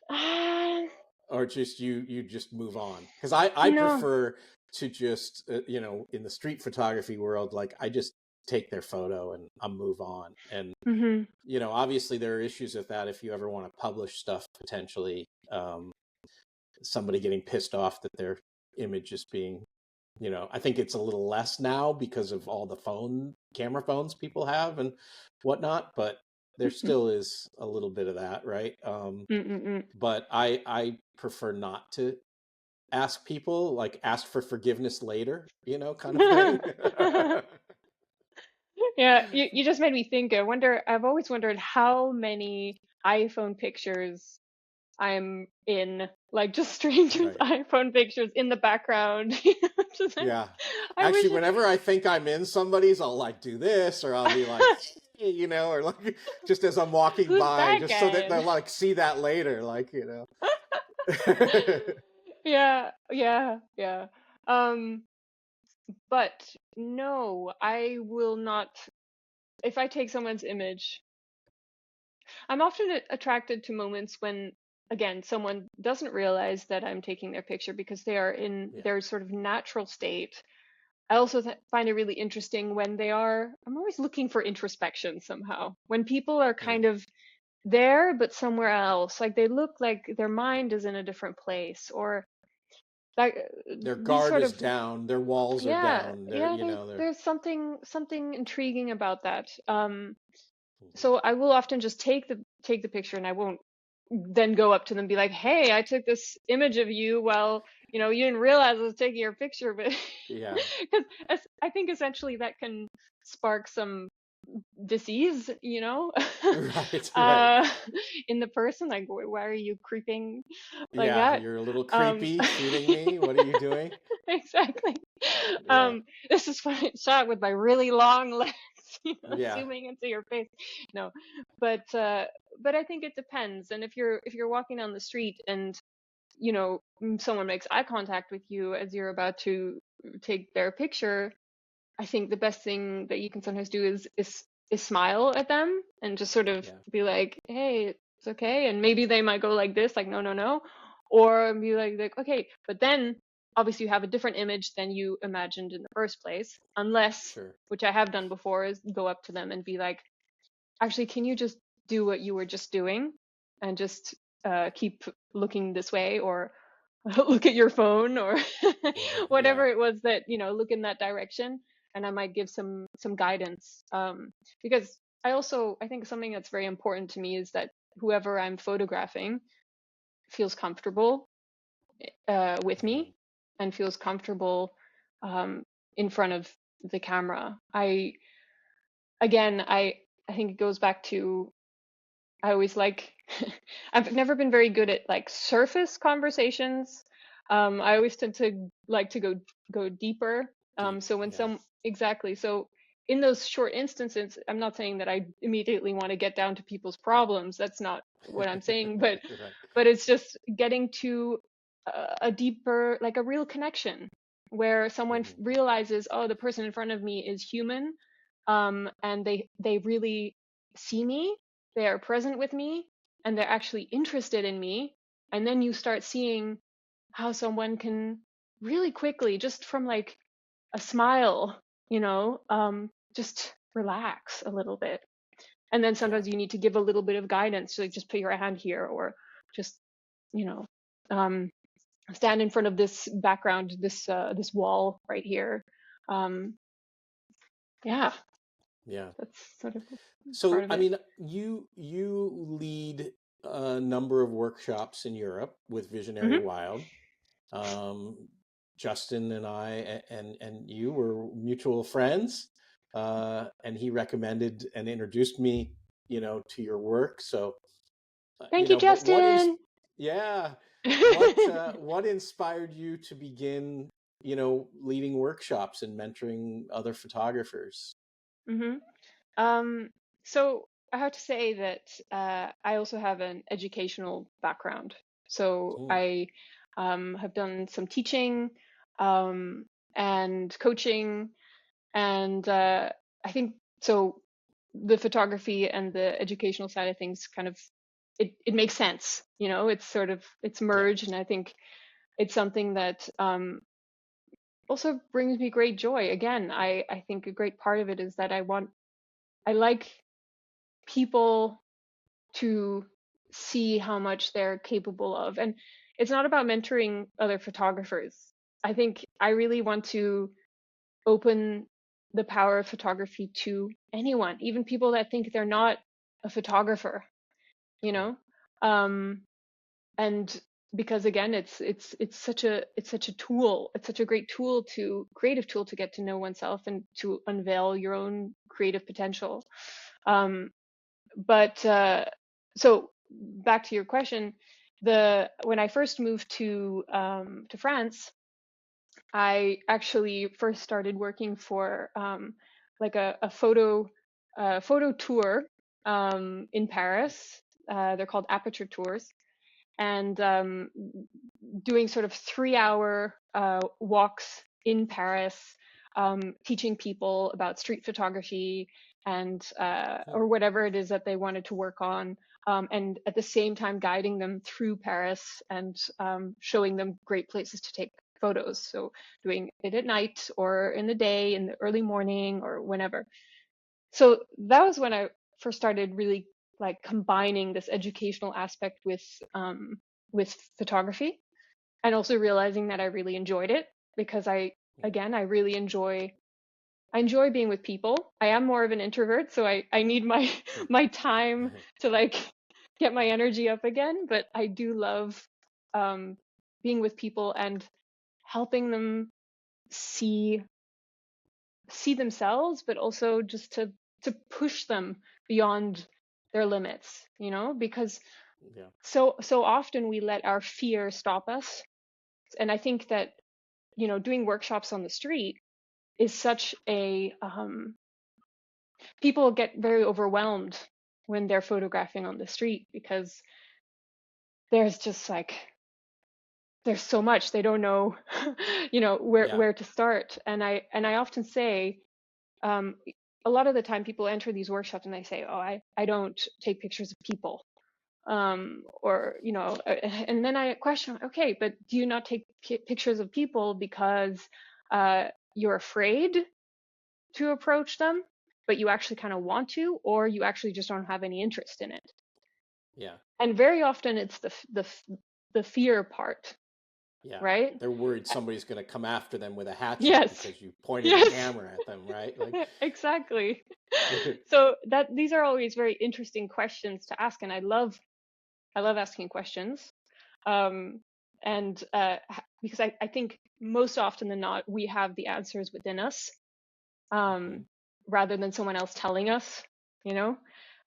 ah, Or just you just move on? Because I no. prefer to just, in the street photography world, like I just take their photo and I move on. And, Hmm. obviously there are issues with that if you ever want to publish stuff potentially. Somebody getting pissed off that their image is being, I think it's a little less now because of all the camera phones people have and whatnot, but there still is a little bit of that, right? Mm-mm-mm. But I prefer not to ask people, like ask for forgiveness later, kind of thing. Yeah, you just made me think. I've always wondered how many iPhone pictures I'm in, like just strangers' Right. iPhone pictures in the background. Just like, Yeah. I wish, Actually, whenever I think I'm in somebody's, I'll like do this, or I'll be like, "Hey," or like just as I'm walking who's by, that just so that guy? they'll like see that later, like, Yeah, yeah, yeah. Um, but no, I will not. If I take someone's image, I'm often attracted to moments when, again, someone doesn't realize that I'm taking their picture because they are in Yeah. their sort of natural state. I also find it really interesting when I'm always looking for introspection somehow. When people are Mm. kind of there, but somewhere else, like they look like their mind is in a different place, or like Their these guard sort is of, down, their walls are yeah, down, yeah, they're. there's something intriguing about that. Mhm. So I will often just take the picture, and I won't then go up to them and be like, "Hey, I took this image of you. Well, you didn't realize I was taking your picture," but Yeah. because I think essentially that can spark some disease, Right, right. uh, in the person. Like, why are you creeping like Yeah, that? you're a little Um, creepy shooting me. What are you doing? exactly. Yeah. This is funny shot with my really long legs, Yeah. zooming into your face. No, but but I think it depends. And if you're walking down the street, and someone makes eye contact with you as you're about to take their picture, I think the best thing that you can sometimes do is smile at them, and just sort of Yeah. be like, "Hey, it's okay." And maybe they might go like this, like, "No, no, no." or be like, okay, but then obviously you have a different image than you imagined in the first place, unless, Sure. which I have done before, is go up to them and be like, actually, can you just do what you were just doing and just keep looking this way, or look at your phone, or Yeah. whatever it was that, look in that direction, and I might give some guidance. Because I think something that's very important to me is that whoever I'm photographing feels comfortable with Mhm. me and feels comfortable in front of the camera. I think it goes back to, I always like, I've never been very good at like surface conversations. I always tend to like to go deeper. Deep. So when Yeah. exactly. So in those short instances, I'm not saying that I immediately want to get down to people's problems. That's not what I'm saying, but Right. it's just getting to a deeper, like a real connection where someone Mhm. realizes, oh, the person in front of me is human, and they really see me, they are present with me, and they're actually interested in me. And then you start seeing how someone can really quickly, just from like a smile, just relax a little bit. And then Yeah. sometimes you need to give a little bit of guidance, like just put your hand here, or just, you know, um, stand in front of this background, this wall right here. Um, yeah, Yeah. that's sort of part So, of I it. mean, you lead a number of workshops in Europe with Visionary Hmm. Wild. Um, Justin and I and you were mutual friends, and he recommended and introduced me, to your work. So, Thank you, but Justin. yeah, what inspired you to begin, leading workshops and mentoring other photographers? Hmm. Um, so I have to say that I also have an educational background. So Mm, I have done some teaching um, and coaching, and I think so. The photography and the educational side of things kind of, it makes sense. It's sort of, it's yeah. merged, and I think it's something that also brings me great joy. Again, I think a great part of it is that I like people to see how much they're capable of. And it's not about mentoring other photographers. I think I really want to open the power of photography to anyone, even people that think they're not a photographer, you Mm, know? Um, and because again, it's such a tool. It's such a great tool, to creative tool, to get to know oneself and to unveil your own creative potential. Um, but so back to your question, the when I first moved to France, I actually first started working for like a photo tour in Paris. They're called Aperture tours, and doing sort of 3 hour walks in Paris, teaching people about street photography and mm, or whatever it is that they wanted to work on, and at the same time guiding them through Paris and showing them great places to take photos. So doing it at night or in the day, in the early morning or whenever. So that was when I first started really like combining this educational aspect with photography, and also realizing that I really enjoyed it, because mm, again, I enjoy being with people. I am more of an introvert, so I need my mm. my time to like get my energy up again. But I do love um, being with people and helping them see themselves, but also just to push them beyond their limits. Because Yeah. so often we let our fear stop us, and I think that doing workshops on the street is such a people get very overwhelmed when they're photographing on the street, because there's just like there's so much they don't know where Yeah. to start. And I often say, um, a lot of the time people enter these workshops and they say, oh, I don't take pictures of people. or and then I question, okay, but do you not take pictures of people because you're afraid to approach them, but you actually kind of want to, or you actually just don't have any interest in it? Yeah. And very often it's the fear part, Yeah. right? They're worried somebody's going to come after them with a hatchet Yes. because you pointed a Yes. camera at them, right? Like, Exactly. So that these are always very interesting questions to ask, and I love asking questions. Um, and because I think most often than not, we have the answers within us, mhm. rather than someone else telling us, you know?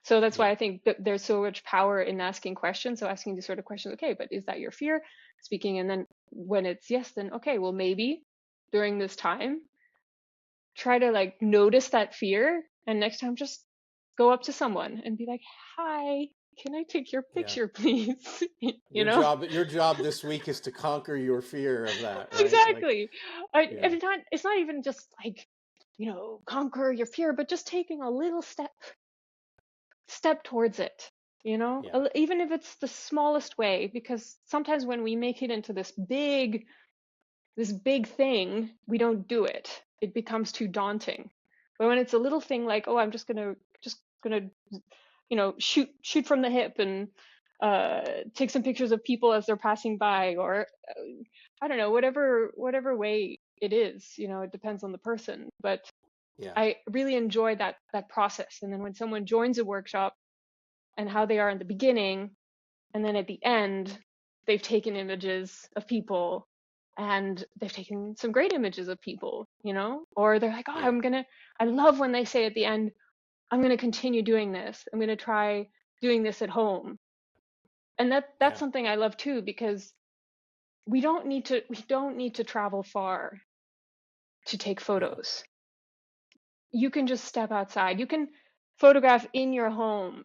So that's why Yeah. I think that there's so much power in asking questions. So asking these sort of questions, okay, but is that your fear speaking? And then when it's yes, then okay, well, maybe during this time, try to like notice that fear. And next time, just go up to someone and be like, hi, can I take your Yeah. picture, please? You Your know? job this week is to conquer your fear of that, right? Like, Exactly. yeah. It's not even just like, conquer your fear, but just taking a little step towards it, Yeah. even if it's the smallest way, because sometimes when we make it into this big thing, we don't do it. It becomes too daunting. But when it's a little thing like, oh, I'm just gonna shoot from the hip and take some pictures of people as they're passing by, or I don't know, whatever way it is, it depends on the person. But Yeah. I really enjoy that process. And then when someone joins a workshop and how they are in the beginning, and then at the end, they've taken images of people, and they've taken some great images of people, or they're like, oh, Yeah. I love when they say at the end, I'm going to continue doing this. I'm going to try doing this at home. And that's Yeah. something I love too, because we don't need to travel far to take Yeah. photos. You can just step outside. You can photograph in your home,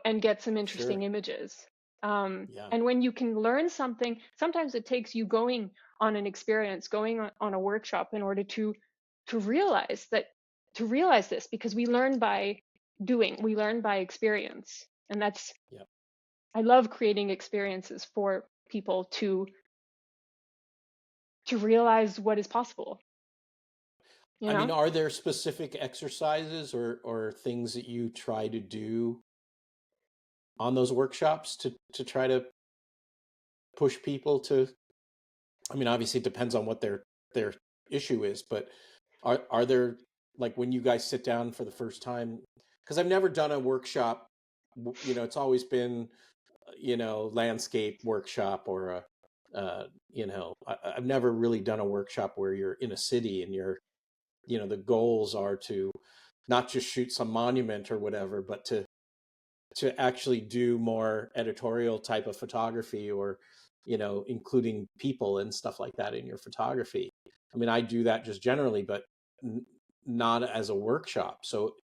and get some interesting Sure. images. Yeah. And when you can learn something, sometimes it takes you going on an experience, going on a workshop in order to realize that to realize this, because we learn by doing, we learn by experience. And that's Yeah. I love creating experiences for people to realize what is possible, you I mean, know? are there specific exercises or things that you try to do on those workshops to try to push people to, I mean, obviously it depends on what their issue is, but are there, like, when you guys sit down for the first time, because I've never done a workshop, it's always been, landscape workshop or I've never really done a workshop where you're in a city and the goals are to not just shoot some monument or whatever, but to actually do more editorial type of photography, or including people and stuff like that in your photography. I mean, I do that just generally, but not as a workshop. So,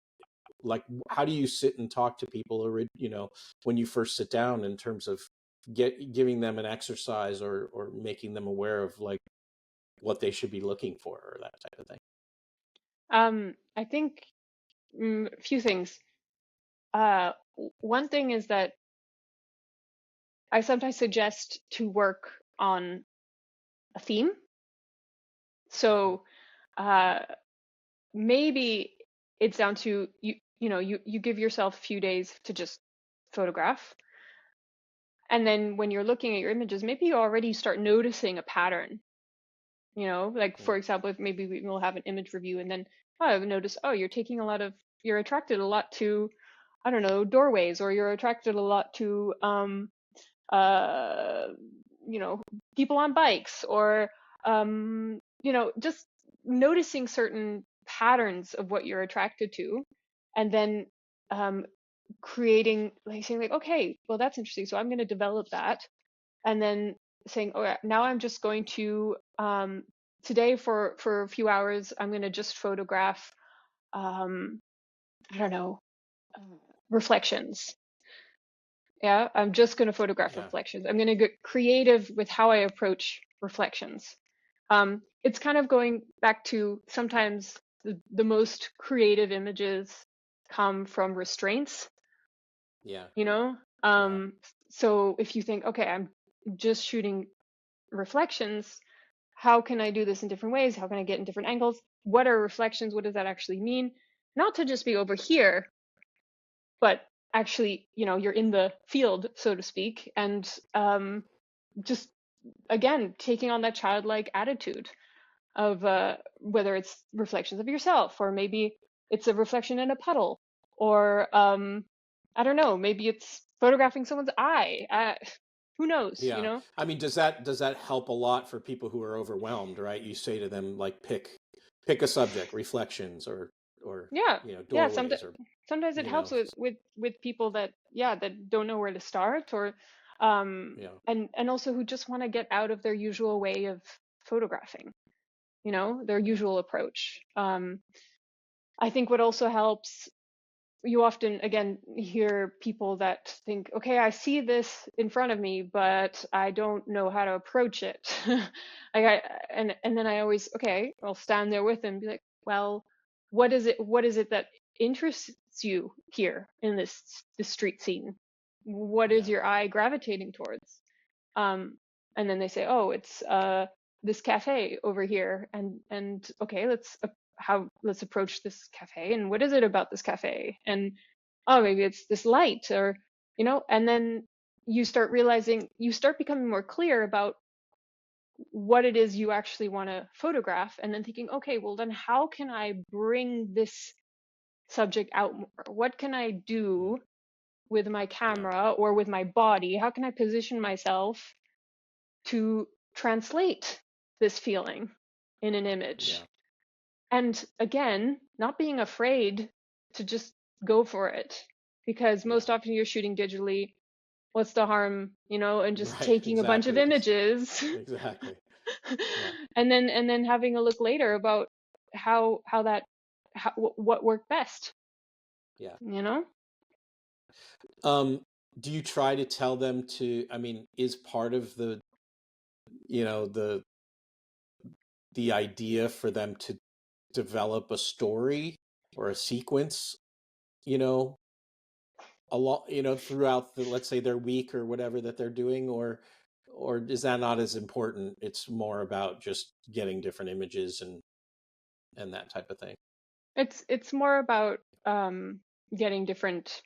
like, how do you sit and talk to people, or when you first sit down, in terms of giving them an exercise, or making them aware of, like, what they should be looking for, or that type of thing? I think a few things. One thing is that I sometimes suggest to work on a theme. Hmm. So uh, maybe it's down to you give yourself a few days to just photograph. And then when you're looking at your images, maybe you already start noticing a pattern. Like Yeah. for example, if maybe we'll have an image review, and then I've noticed, oh, you're attracted a lot to, I don't know, doorways, or you're attracted a lot to uh, you know, people on bikes, or just noticing certain patterns of what you're attracted to, and then um, creating, like saying like, okay, well, that's interesting. So I'm going to develop that, and then saying, oh, yeah, now I'm just going to today for a few hours, I'm going to just photograph, um, I don't know, uh, reflections. Yeah, I'm just going to photograph Yeah. reflections. I'm going to get creative with how I approach reflections. It's kind of going back to sometimes the most creative images come from restraints, Yeah. you know? Yeah. So if you think, okay, I'm just shooting reflections, how can I do this in different ways? How can I get in different angles? What are reflections? What does that actually mean? Not to just be over here, but actually, you're in the field, so to speak, and just again taking on that childlike attitude of whether it's reflections of yourself, or maybe it's a reflection in a puddle, or I don't know, maybe it's photographing someone's eye. Who knows, Yeah. I mean, does that help a lot for people who are overwhelmed, right? You say to them like pick a subject, reflections or Yeah, yeah. doorways or Sometimes it you helps know, with people that, yeah, that don't know where to start, or you know, and also who just want to get out of their usual way of photographing, their yeah. usual approach. I think what also helps, you often again hear people that think, okay, I see this in front of me, but I don't know how to approach it. And then I always, okay, I'll stand there with them and be like, well, what is it that interests you here in this street scene? What is Yeah. your eye gravitating towards? um and then they say, oh, it's this cafe over here, and okay, let's approach this cafe, and what is it about this cafe? And oh, maybe it's this light, or and then you start becoming more clear about what it is you actually want to photograph, and then thinking, okay, well, then how can I bring this subject out more? What can I Mm. do with my Yeah. camera or with my body? How can I position myself to translate this feeling in an image? Yeah. And again, not being afraid to just go for it, because Yeah. most often you're shooting digitally. What's the harm, and just Right. taking a bunch of Exactly. Just images exactly. Yeah. and then having a look later about what worked best, Yeah. you know? Um, do you try to tell them to, I mean, is part of you know, the idea for them to develop a story or a sequence, you know, a lot, throughout let's say their week or whatever that they're doing, or is that not as important? It's more about just getting different images and that type of thing. It's more about getting different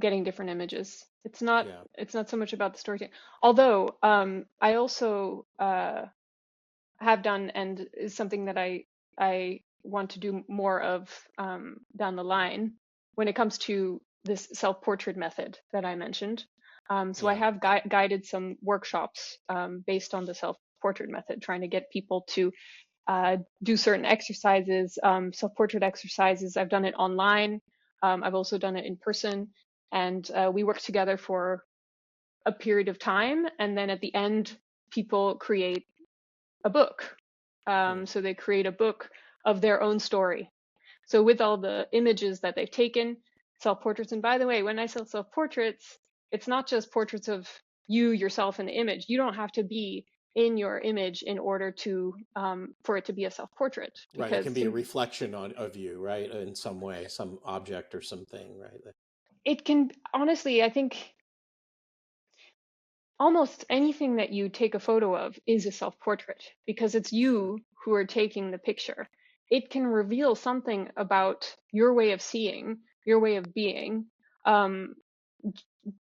getting different images. Yeah. It's not so much about the storytelling. Although I also have done, and is something that I want to do more of down the line, when it comes to this self-portrait method that I mentioned. So I Yeah. have guided some workshops based on the self-portrait method, trying to get people to do certain exercises, self-portrait exercises. I've done it online. I've also done it in person, and we work together for a period of time, and then at the end, people create a book. Hmm. So they create a book of their own story. So with all the images that they've taken, self-portraits. And by the way, when I say self-portraits, it's not just portraits of you yourself in the image. You don't have to be in your image in order to for it to be a self-portrait, Right. It because can be a reflection of you, right? In some way, some object or something, right? it can, honestly, I think almost anything that you take a photo of is a self-portrait, because it's Sure. you who are taking the picture. It can reveal something about your way of seeing, your way of being, um,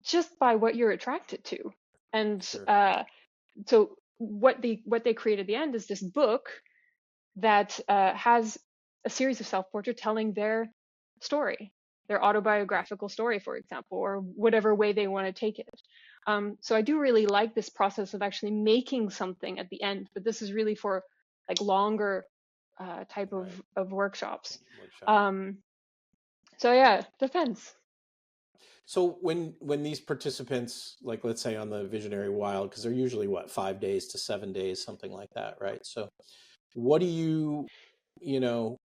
just by what you're attracted to. And Sure. so what they create at the end is this book that has a series of self-portraits telling their story, their Right. autobiographical story, for example, or whatever way they want to take it. So I do really like this process of actually making something at the end, but this is really for like longer type Right. of workshops. Workshop. Um, so yeah, depends. So when these participants, like let's say on the Visionary Wild, because they're usually what, 5 days to 7 days, something like that, right? So what do you know,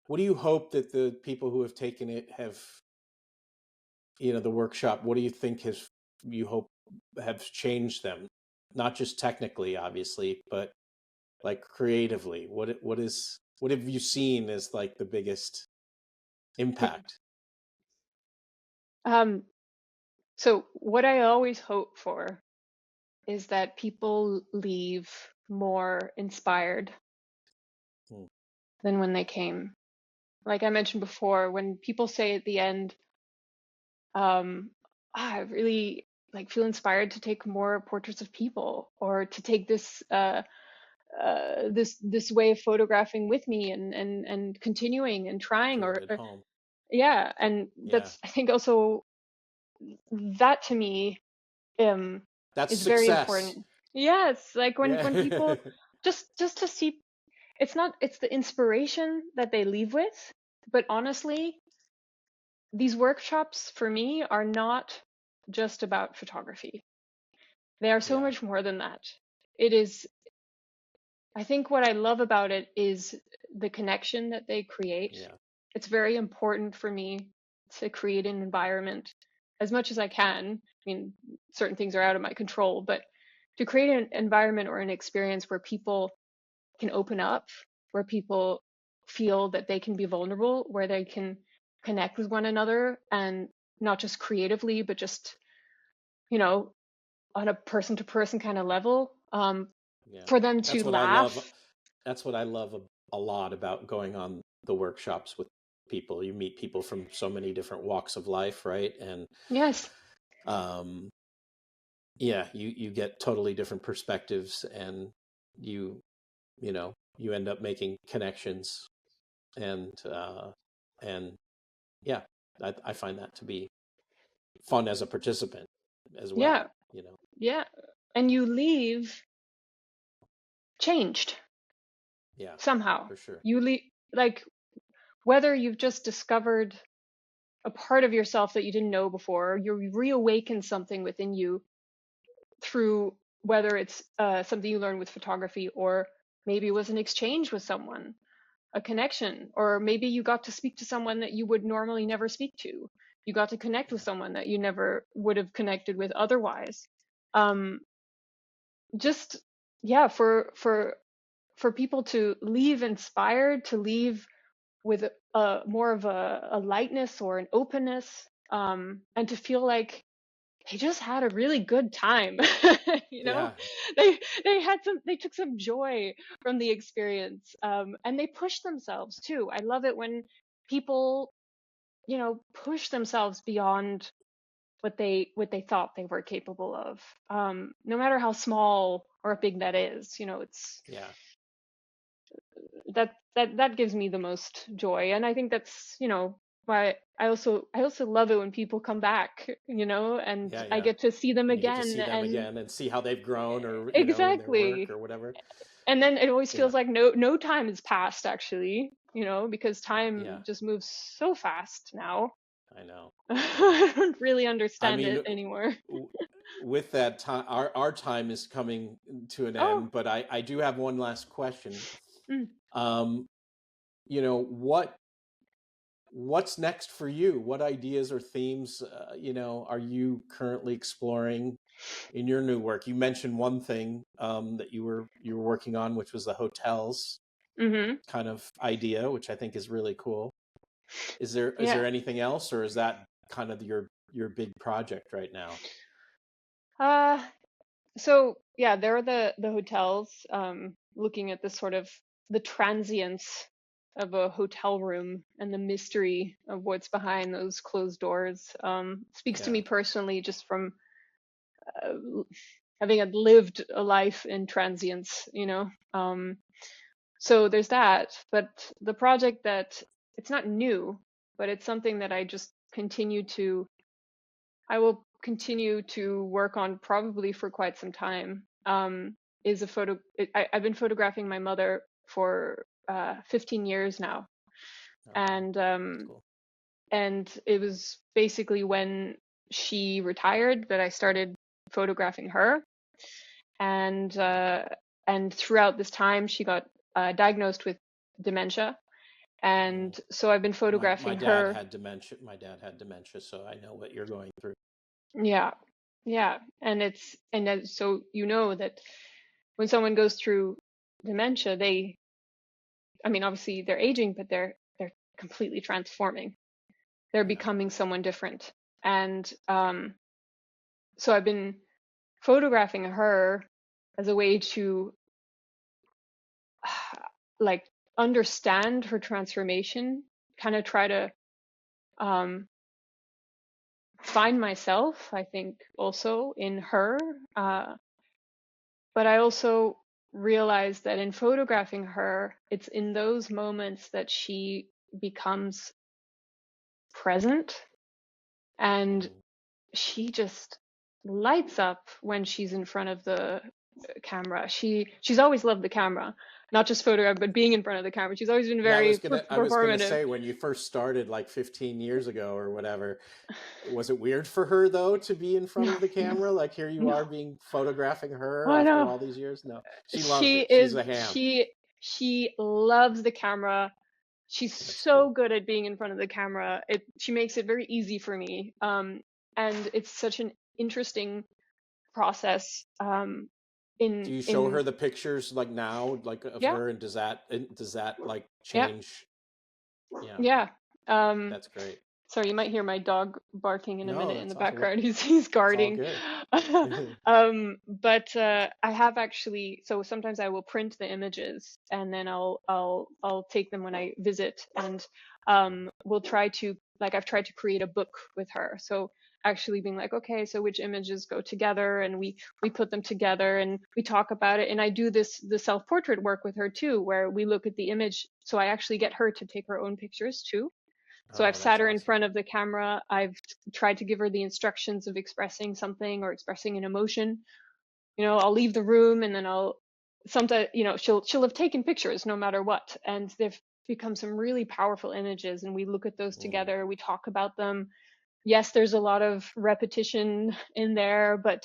what do you hope that the people who have taken it have, the workshop, what do you think you hope have changed them? Not just technically, obviously, but like creatively. What have you seen as like the biggest It, impact? Um, so what I always hope for is that people leave more inspired Hmm. than when they came. Like I mentioned before, when people say at the end, I really like feel inspired to take more portraits of people or to take this way of photographing with me and continuing and trying Bring it home. yeah, and Yeah. that's I think also that to me um That's is very success. important. Yes, like Yeah. when people just to see, it's the inspiration that they leave with, but honestly, these workshops for me are not just about photography. They are so Yeah. much more than that. It is, I think what I love about it is the connection that they create. Yeah. It's very important for me to create an environment as much as I can. I mean, certain things are out of my control, but to create an environment or an experience where people can open up, where people feel that they can be vulnerable, where they can connect with one another, and not just creatively, but just, you know, on a person to person kind of level, Yeah. for them to That's what I love. laugh. That's what I love a lot about going on the workshops with people. You meet people from so many different walks of life, right? And Yes. um, yeah, you get totally different perspectives, and you you end up making connections, and yeah, I find that to be fun as a participant as Yeah. well. Yeah. And you leave changed Yeah, somehow. for sure. You leave, like, whether you've just discovered a part of yourself that you didn't know before, or you reawaken something within you through, whether it's something you learned with photography, or maybe it was an exchange with someone, a connection, or maybe you got to speak to someone that you would normally never speak to. You got to connect with Yeah, someone that you never would have connected with otherwise. Um, just yeah, for people to leave inspired, to leave with a more of a lightness or an openness, and to feel like they just had a really good time. you know yeah, they took some joy from the experience, and they pushed themselves too. I love it when people, push themselves beyond what they thought they were capable of, no matter how small or big that is. It's yeah, that gives me the most joy, and I think that's why I also love it when people come back, and yeah, I yeah. get to see them And you get to again. see them And again and see how they've grown, or in their work exactly. or whatever. And then it always Yeah, feels like no time has passed, actually, because yeah. time just moves so fast now. I know, I know. I don't really I understand mean, it anymore. w- with that time, our time is coming to an Oh. end, but I do have one last question. Mm, Um, what's next for you? What ideas or themes, are you currently exploring in your new work? You mentioned one thing that you were working on, which was the hotels mm-hmm. kind of idea, which I think is really cool. Is there Yeah. anything else, or is that kind of your big project right now? uh So yeah, there are the hotels. Looking at the sort of the transience of a hotel room and the mystery of what's behind those closed doors, speaks to Yeah, me personally, just from uh, having lived a life in transience. So there's that. But the project, that it's not new, but it's something that I will continue to work on probably for quite some time. Is a photo. I've been photographing my mother for 15 years now, oh wow, and that's um, cool. and it was basically when she retired that I started photographing her, and throughout this time she got diagnosed with dementia, Mm. and so I've been My photographing dad her. had dementia. My dad had dementia, so I know what you're going through. Yeah, yeah, so that when someone goes through dementia, I mean, obviously they're aging, but they're completely transforming. They're Yeah, becoming someone different. And so I've been photographing her as a way to like understand her transformation, kind of try to um, find myself, I think, also in her. But I also realized that in photographing her, it's in those moments that she becomes present, and Mm. she just lights up when she's in front of the camera. She's always loved the camera, not just photograph, but being in front of the camera. She's always been Yeah, very I was gonna performative. say when you first started like 15 years ago or whatever, was it weird for her though to be in front No, of the no, camera? Like here you no. are being photographing her Oh after no. all these years? No, she loved She it. She's is a ham. she loves the camera. She's That's so cool. good at being in front of the camera. She makes it very easy for me. And it's such an interesting process. Do you show In her the pictures like now, like of Yeah, her, and does that like yeah, change? Yeah, yeah. Um, that's great. Sorry, you might hear my dog barking in a No, minute in that's the awesome. background. He's It's all guarding. good. But I have actually. So sometimes I will print the images and then I'll take them when I visit, and we'll try to, like, I've tried to create a book with her. So actually being like, okay, so which images go together, and we put them together and we talk about it. And I do the self-portrait work with her too, where we look at the image. So I actually get her to take her own pictures too. So I've Oh, sat that's her in awesome. front of the camera. I've tried to give her the instructions of expressing something or expressing an emotion. I'll leave the room and then I'll sometimes, she'll have taken pictures no matter what, and they've become some really powerful images. And we look at those Mm, together. We talk about them. Yes, there's a lot of repetition in there, but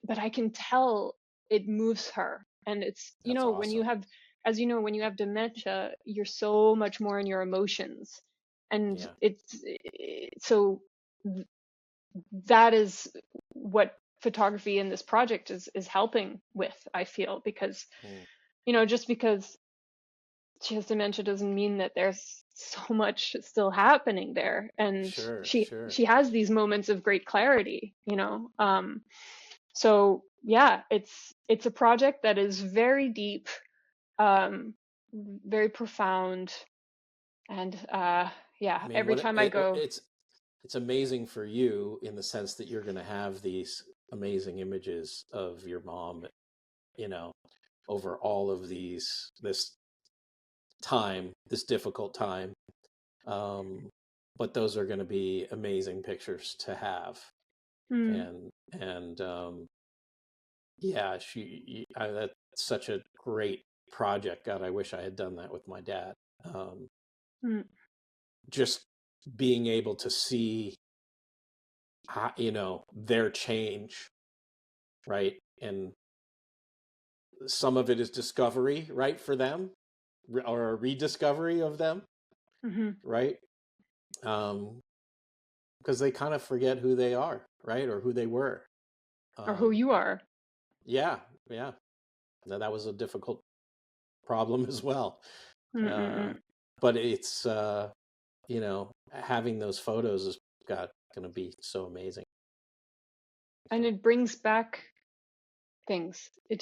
I can tell it moves her. And it's, that's when you awesome. have, as you know, when you have dementia, you're so much more in your emotions. And Yeah. so that is what photography in this project is helping with, I feel, because, Mm, just because she has dementia doesn't mean that there's so much still happening there. And sure, she sure. she has these moments of great clarity. So yeah, it's a project that is very deep, um very profound. And I yeah, mean, every time I go. it's amazing for you in the sense that you're going to have these amazing images of your mom, you know, over all of this time, this difficult time. Um, but those are going to be amazing pictures to have. Mm, And yeah, that's such a great project. God, I wish I had done that with my dad. Um, mm, just being able to see, their change, right? And some of it is discovery, right, for them, or a rediscovery of them, mm-hmm. right? Um, because they kind of forget who they are, right, or who they were. Or who Um, you are. yeah, yeah. That was a difficult problem as well. Uh, Mm-mm-mm. but it's having those photos is got going to be so amazing. And So it brings back things. yeah.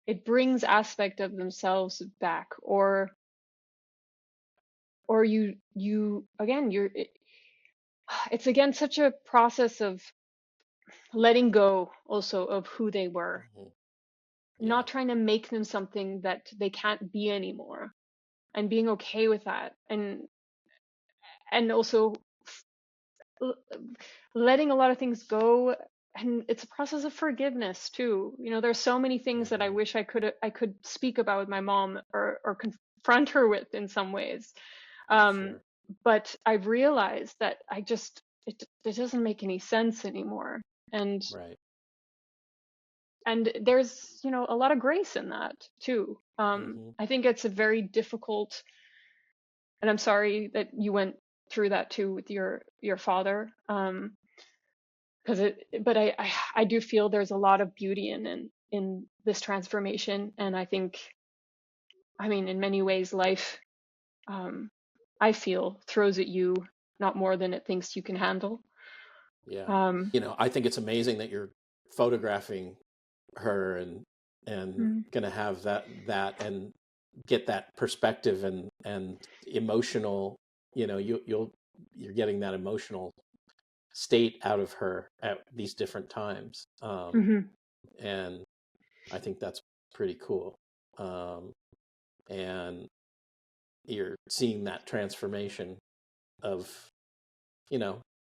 It brings aspect of themselves back. Or you again, it's again such a process of letting go also of who they were, Mhm. Yeah. not trying to make them something that they can't be anymore, and being okay with that. And also letting a lot of things go. And it's a process of forgiveness too. There's so many things that I Hmm. wish I could speak about with my mom, or confront her with in some ways. um Sure. but I've realized that it doesn't make any sense anymore. and Right. and there's a lot of grace in that too. Hmm. I think it's a very difficult, and I'm sorry that you went through that too with your father. Because but I do feel there's a lot of beauty in this transformation. And I think, I mean, in many ways, life, um I feel, throws at you not more than it thinks you can handle. Yeah. Um, I think it's amazing that you're photographing her and mm, going to have that and get that perspective and emotional, you're getting that emotional state out of her at these different times. mhm, And I think that's pretty cool. And you're seeing that transformation of,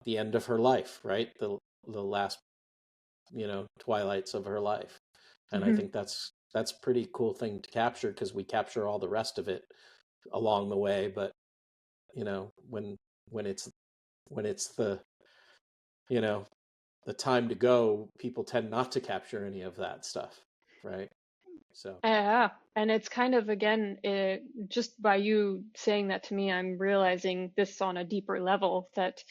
the end of her life, right? The last, twilights of her life. And I mhm. think that's pretty cool thing to capture, because we capture all the rest of it along the way. But, when it's the, you know, the time to go, people tend not to capture any of that stuff, right? So Yeah, and it's kind of again, just by you saying that to me, I'm realizing this on a deeper level that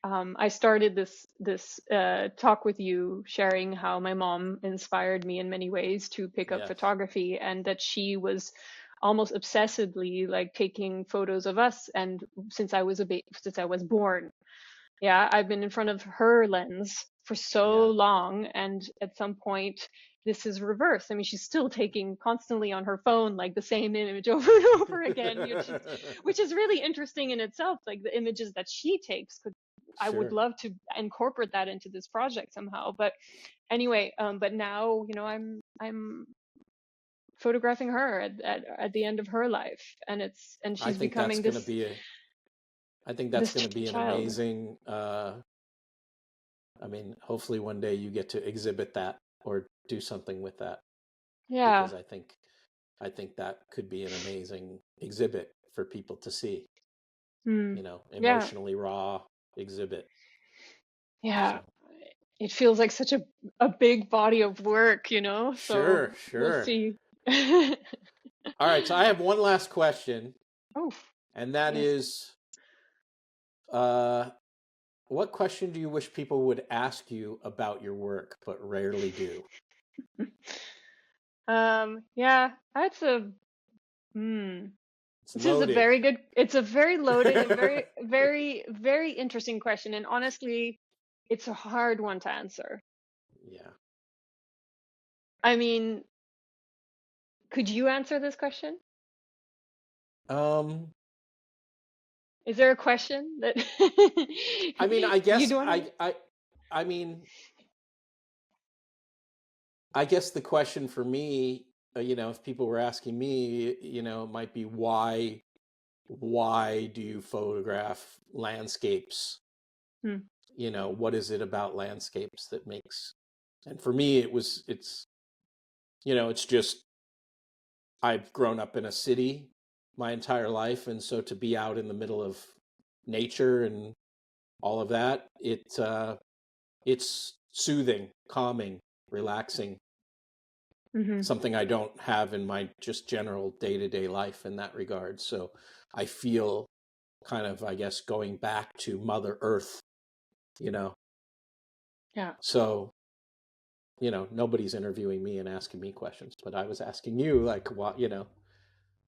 I started this talk with you, sharing how my mom inspired me in many ways to pick up yes, photography, and that she was almost obsessively like taking photos of us, and since I was born. Yeah, I've been in front of her lens for so yeah, long, and at some point, this is reversed. I mean, she's still taking constantly on her phone like the same image over and over again, which is really interesting in itself. Like the images that she takes could, I would sure. love to incorporate that into this project somehow. But anyway, but now I'm photographing her at the end of her life, and I she's think that's becoming going to be this an child. amazing. I mean, hopefully one day you get to exhibit that or do something with that, Yeah. because I think that could be an amazing exhibit for people to see. Hmm. Yeah. Emotionally raw exhibit. Yeah. So It feels like such a big body of work, so sure, we'll sure. see. All right, so I have one last question, Oh, and that yes. is, uh, what question do you wish people would ask you about your work but rarely do? Yeah, that's a hmm. It's This is a loaded. very good, it's a very loaded and very, very, very interesting question. And honestly, it's a hard one to answer. Yeah. I mean, could you answer this question? Um, Is there a question that I mean, I you guess don't want I mean, I guess the question for me, if people were asking me, it might be why do you photograph landscapes? to? What is it about landscapes that makes, and for me it's just, I've grown up in a city my entire life, and so to be out in the middle of nature and all of that, it's soothing, calming, relaxing, Hmm. something I don't have in my just general day-to-day life in that regard. So I feel kind of, I guess, going back to Mother Earth, you know. Yeah. So, nobody's interviewing me and asking me questions, but I was asking you, like, what.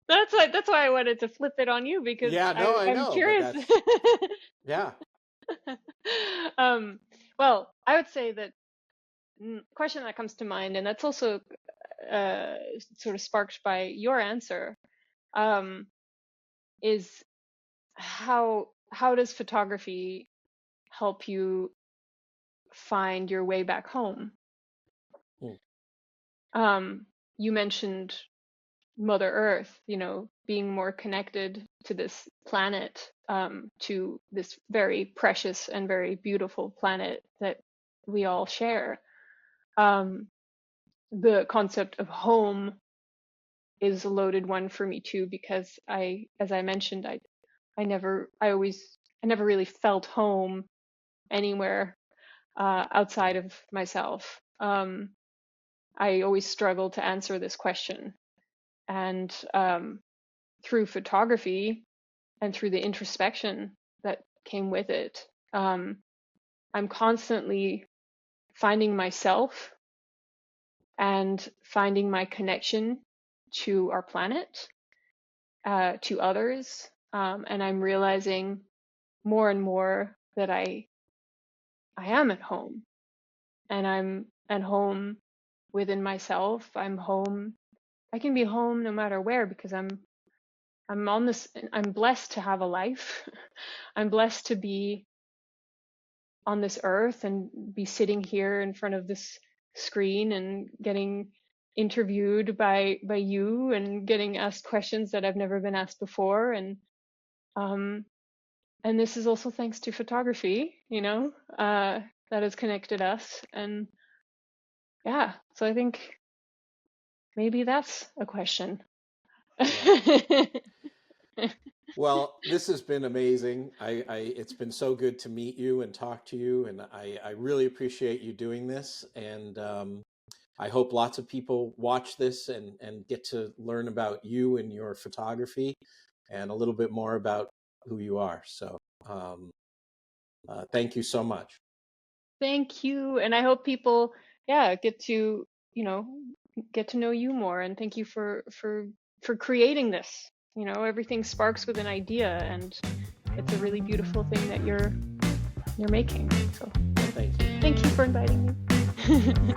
That's why I wanted to flip it on you because Yeah, no, I I'm know, but curious. yeah. um, well, I would say that question that comes to mind, and that's also uh, sort of sparked by your answer, um, is how does photography help you find your way back home? Hmm. Um, you mentioned Mother Earth, being more connected to this planet, to this very precious and very beautiful planet that we all share. Um, the concept of home is a loaded one for me too, because as I mentioned, I never really felt home anywhere outside Yeah. of myself. I always struggled to answer this question, and through photography and through the introspection that came with it, I'm constantly finding myself and finding my connection to our planet, to others. And I'm realizing more and more that I am at home, and I'm at home within myself. I'm home. I can be home no matter where because I'm on this. I'm blessed to have a life. I'm blessed to be on this earth and be sitting here in front of this screen and getting interviewed by you and getting asked questions that I've never been asked before. Um and this is also thanks to photography, that has connected us. And yeah, so I think maybe that's a question. Yeah. Well, this has been amazing. It's been so good to meet you and talk to you, and I really appreciate you doing this. And I hope lots of people watch this and get to learn about you and your photography and a little bit more about who you are. So um, thank you so much. Thank you. And I hope people, yeah, you know, get to know you more. And thank you for creating this. Everything sparks with an idea, and it's a really beautiful thing that you're making. So Thank you. thank you for inviting me.